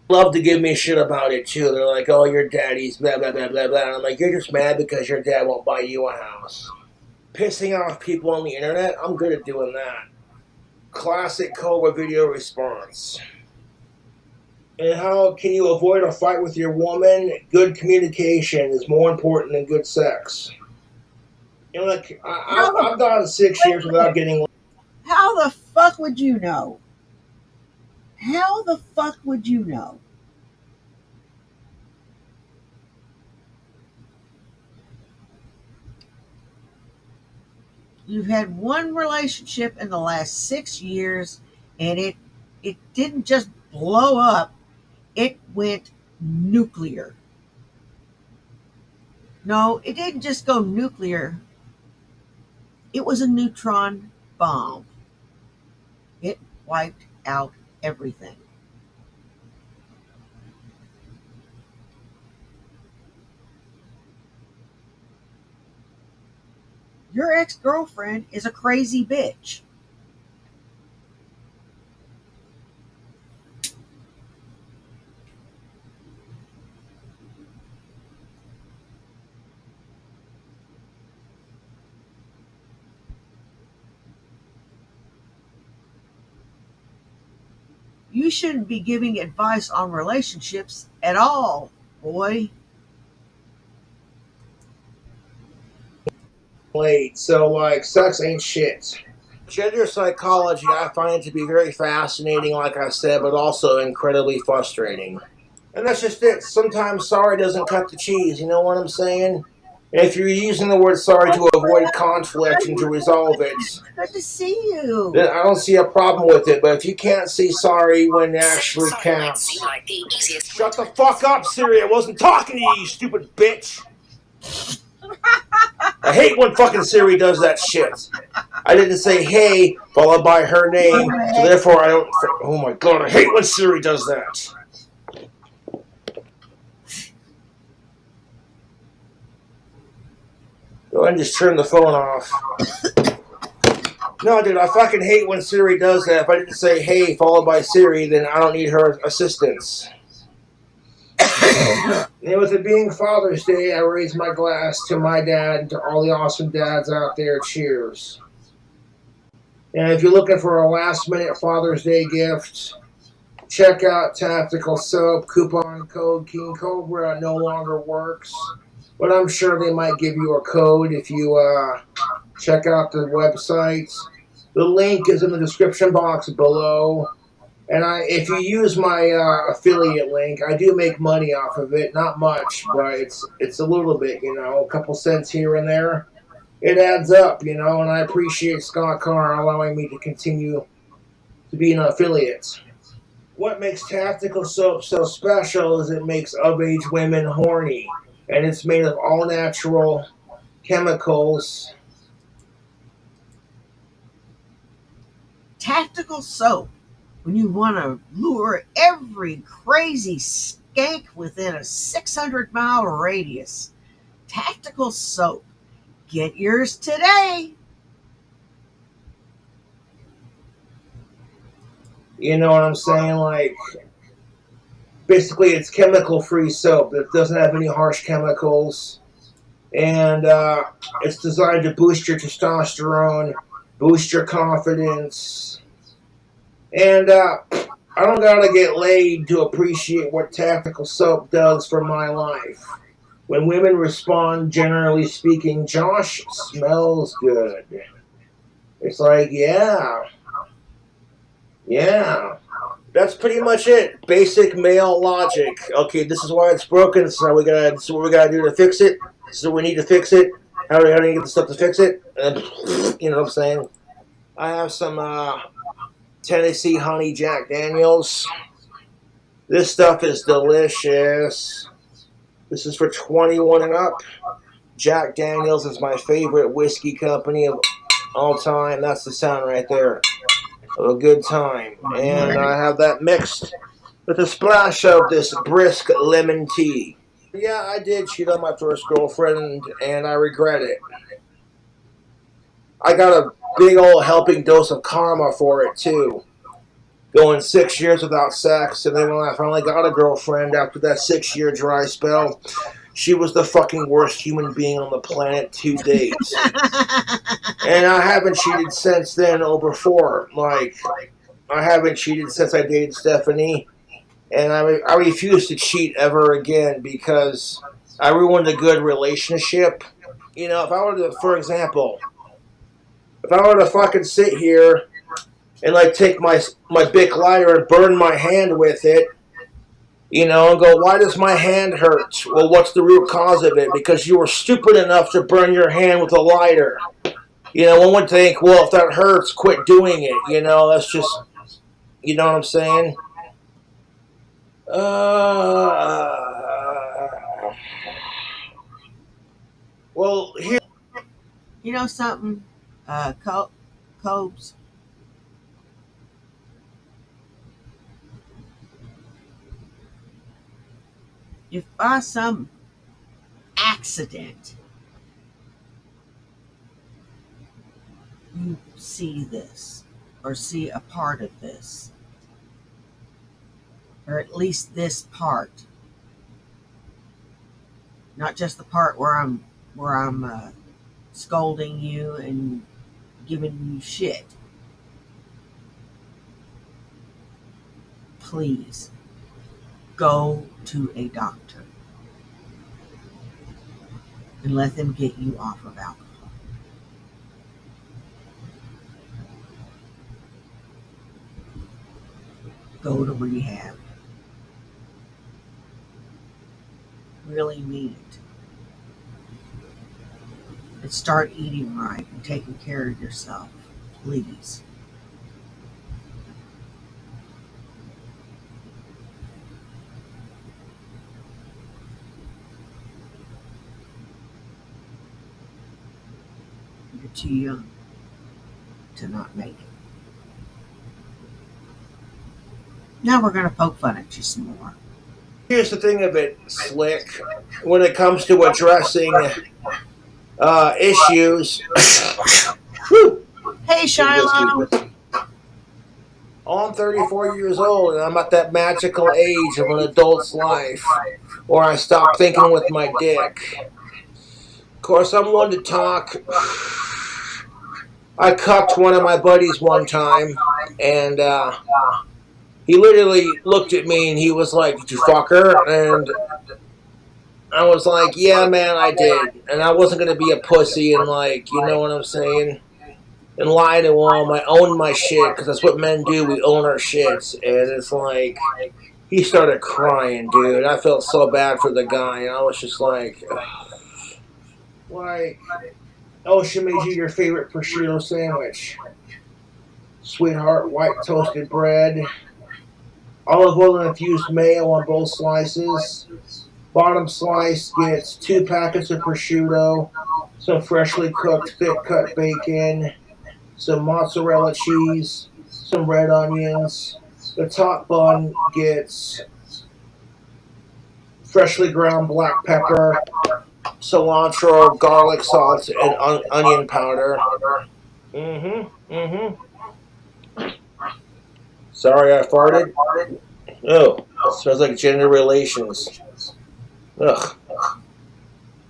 love to give me shit about it too. They're like, "Oh, your daddy's blah blah blah blah blah." And I'm like, "You're just mad because your dad won't buy you a house." Pissing off people on the internet, I'm good at doing that. Classic Cobra video response. And how can you avoid a fight with your woman? Good communication is more important than good sex. Like, I've gone 6 years without getting. How the fuck would you know? How the fuck would you know? You've had one relationship in the last 6 years, and it didn't just blow up, it went nuclear. No, it didn't just go nuclear. It was a neutron bomb. It wiped out everything. Your ex-girlfriend is a crazy bitch. You shouldn't be giving advice on relationships at all, boy. Late, so like sex ain't shit. Gender psychology, I find it to be very fascinating, like I said, but also incredibly frustrating. And that's just it. Sometimes sorry doesn't cut the cheese, you know what I'm saying? And if you're using the word sorry to avoid conflict and to resolve it, Good to see you. then I don't see a problem with it. But if you can't see sorry when it actually counts, shut the fuck up, Siri. I wasn't talking to you, you stupid bitch. I hate when fucking Siri does that shit. I didn't say hey followed by her name, so therefore I don't. Oh my god, I hate when Siri does that. Go ahead and just turn the phone off. No, dude, I fucking hate when Siri does that. If I didn't say hey followed by Siri, then I don't need her assistance. And with it being Father's Day, I raise my glass to my dad and to all the awesome dads out there. Cheers. And if you're looking for a last-minute Father's Day gift, check out Tactical Soap. Coupon code King Cobra no longer works, but I'm sure they might give you a code if you check out the website. The link is in the description box below. And if you use my affiliate link, I do make money off of it. Not much, but it's a little bit, a couple cents here and there. It adds up, and I appreciate Scott Carr allowing me to continue to be an affiliate. What makes Tactical Soap so special is it makes of-age women horny. and it's made of all natural chemicals. Tactical soap. When you want to lure every crazy skank within a 600-mile radius. Tactical soap. Get yours today. You know what I'm saying? Like, basically, it's chemical-free soap that doesn't have any harsh chemicals. And it's designed to boost your testosterone, boost your confidence. And I don't gotta get laid to appreciate what tactical soap does for my life. When women respond, generally speaking, Josh smells good. It's like, yeah. That's pretty much it. Basic male logic. Okay, this is why it's broken. So this is what we gotta do to fix it. So we need to fix it. How do you get the stuff to fix it? And, you know what I'm saying? I have some Tennessee Honey Jack Daniels. This stuff is delicious. This is for 21 and up. Jack Daniels is my favorite whiskey company of all time. That's the sound right there. A good time. And I have that mixed with a splash of this brisk lemon tea. Yeah, I did cheat on my first girlfriend, and I regret it. I got a big old helping dose of karma for it, too. Going 6 years without sex, and then when I finally got a girlfriend after that 6-year dry spell, she was the fucking worst human being on the planet to date. And I haven't cheated since then or before. Like, I haven't cheated since I dated Stephanie. And I refuse to cheat ever again because I ruined a good relationship. You know, if I were to, for example, if I were to fucking sit here and like take my Bic lighter and burn my hand with it, you know, and go, why does my hand hurt? Well, what's the root cause of it? Because you were stupid enough to burn your hand with a lighter. You know, one would think, well, if that hurts, quit doing it. You know, that's just, you know what I'm saying? Well, here. You know something, Cobes? If by some accident you see this or see a part of this, or at least this part, not just the part where I'm scolding you and giving you shit, please go to a doctor and let them get you off of alcohol. Go to rehab. Really mean it. And start eating right and taking care of yourself, please. You're too young to not make it. Now we're going to poke fun at you some more. Here's the thing of it, Slick. When it comes to addressing issues. Hey, Shiloh. I'm 34 years old, and I'm at that magical age of an adult's life where I stop thinking with my dick. Of course, I'm one to talk. I cucked one of my buddies one time, and he literally looked at me and he was like, "Did you fuck her?" And I was like, "Yeah, man, I did." And I wasn't going to be a pussy and, like, you know what I'm saying? And lie to him. I owned my shit because that's what men do. We own our shits. And it's like, he started crying, dude. I felt so bad for the guy. And I was just like, like, oh, she made you your favorite prosciutto sandwich. Sweetheart, white toasted bread. Olive oil and infused mayo on both slices. Bottom slice gets 2 packets of prosciutto, some freshly cooked thick cut bacon, some mozzarella cheese, some red onions. The top bun gets freshly ground black pepper, cilantro, garlic salt, and onion powder. Sorry, I farted. Oh, smells like gender relations. Ugh.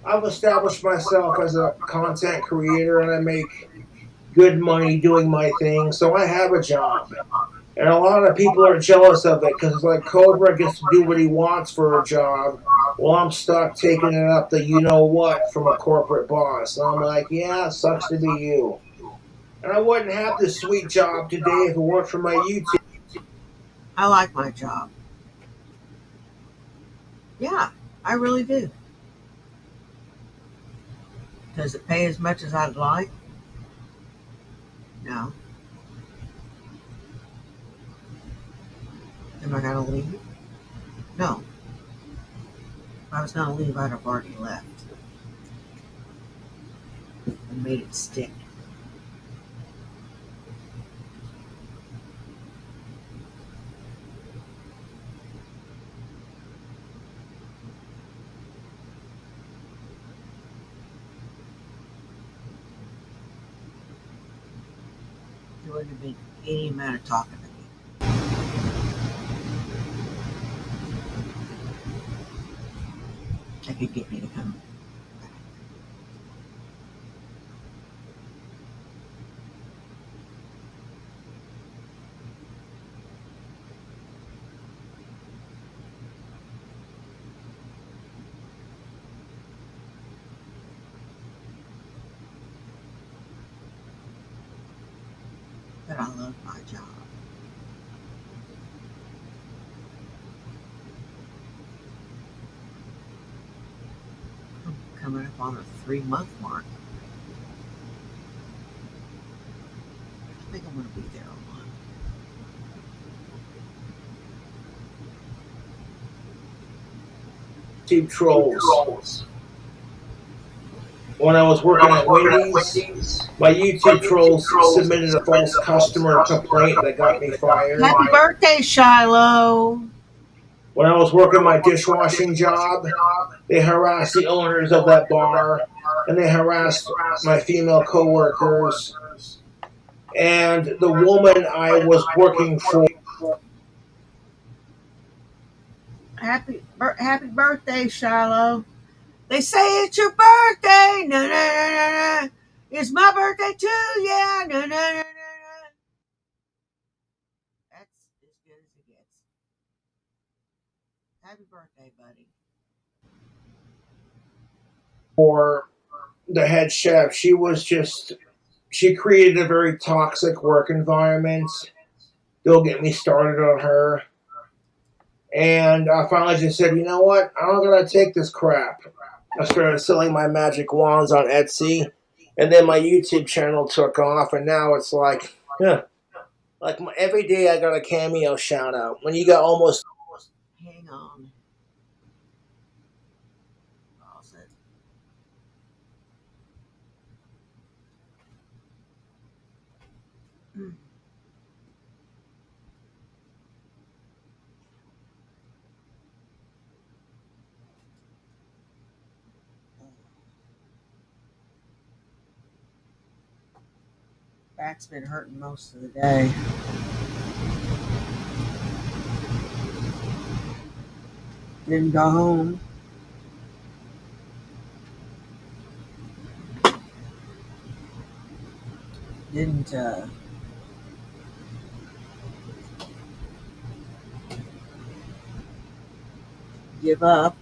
I've established myself as a content creator and I make good money doing my thing, so I have a job. And a lot of people are jealous of it because it's like Cobra gets to do what he wants for a job, while I'm stuck taking it up the you know what from a corporate boss. And I'm like, yeah, sucks to be you. And I wouldn't have this sweet job today if it weren't for my YouTube. I like my job. Yeah, I really do. Does it pay as much as I'd like? No. Am I going to leave? No. If I was going to leave, I'd have already left and made it stick. There wouldn't have been any amount of talking to me. That could get me to come. But I love my job. I'm coming up on the 3-month mark. I think I'm going to be there a month. YouTube trolls. When I was working at Wendy's, my YouTube trolls submitted a false customer complaint that got me fired. Happy birthday, Shiloh. When I was working my dishwashing job, they harassed the owners of that bar, and they harassed my female coworkers. And the woman I was working for. Happy birthday, Shiloh. They say it's your birthday. No, no, no, no, no. It's my birthday too. Yeah. No, no, no, no, no. That's as good as it gets. Happy birthday, buddy. For the head chef, she created a very toxic work environment. Don't get me started on her. And I finally just said, you know what? I'm not going to take this crap. I started selling my magic wands on Etsy. And then my YouTube channel took off. And now it's like, every day I got a cameo shout out. When you got almost. Hang on. Pause it. Back's been hurting most of the day. Didn't go home. Didn't give up.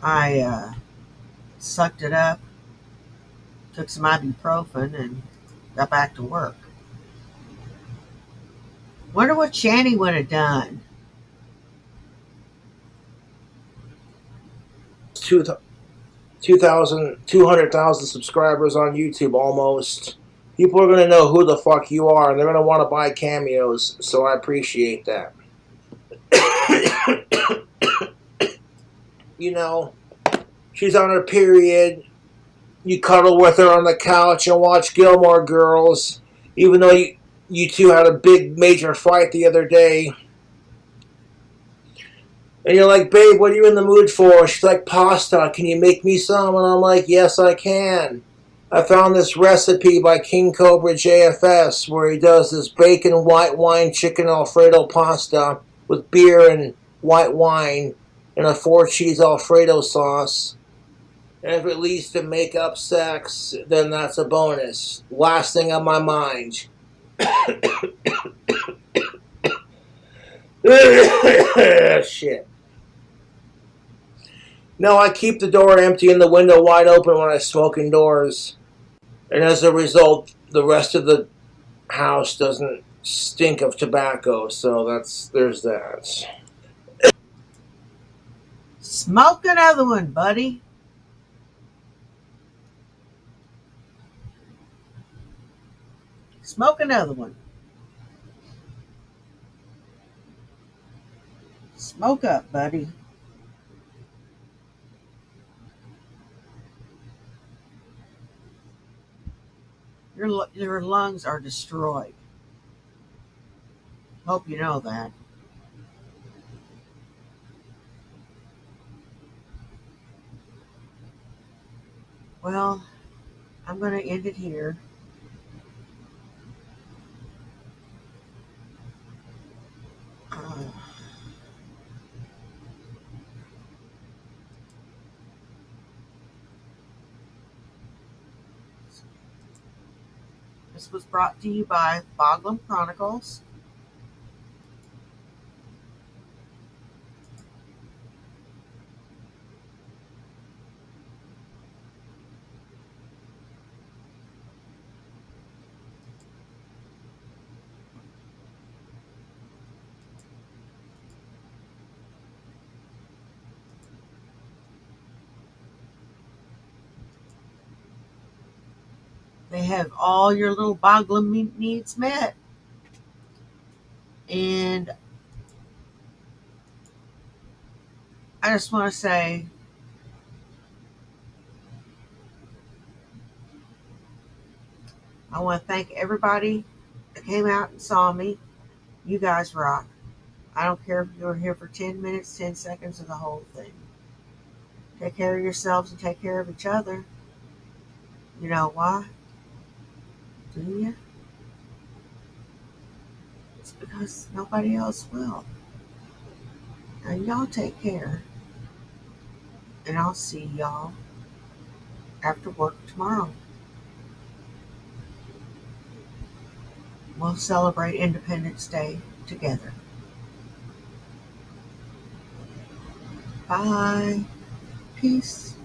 I sucked it up, took some ibuprofen, and got back to work. Wonder what Channy would have done. 200,000 subscribers on YouTube almost. People are going to know who the fuck you are, and they're going to want to buy cameos, so I appreciate that. You know, she's on her period. You cuddle with her on the couch and watch Gilmore Girls, even though you two had a big major fight the other day. And you're like, babe, what are you in the mood for? She's like, pasta. Can you make me some? And I'm like, yes, I can. I found this recipe by King Cobra JFS where he does this bacon, white wine, chicken Alfredo pasta with beer and white wine and a 4-cheese Alfredo sauce. And if it leads to make-up sex, then that's a bonus. Last thing on my mind. Shit. No, I keep the door empty and the window wide open when I smoke indoors. And as a result, the rest of the house doesn't stink of tobacco. So there's that. Smoke another one, buddy. Smoke another one. Smoke up, buddy. Your lungs are destroyed. Hope you know that. Well, I'm going to end it here. This was brought to you by Boglum Chronicles. They have all your little Boglum needs met. And I just want to say, I want to thank everybody that came out and saw me. You guys rock. I don't care if you're here for 10 minutes, 10 seconds, or the whole thing. Take care of yourselves and take care of each other. You know why? Do you? It's because nobody else will. Now, y'all take care. And I'll see y'all after work tomorrow. We'll celebrate Independence Day together. Bye. Peace.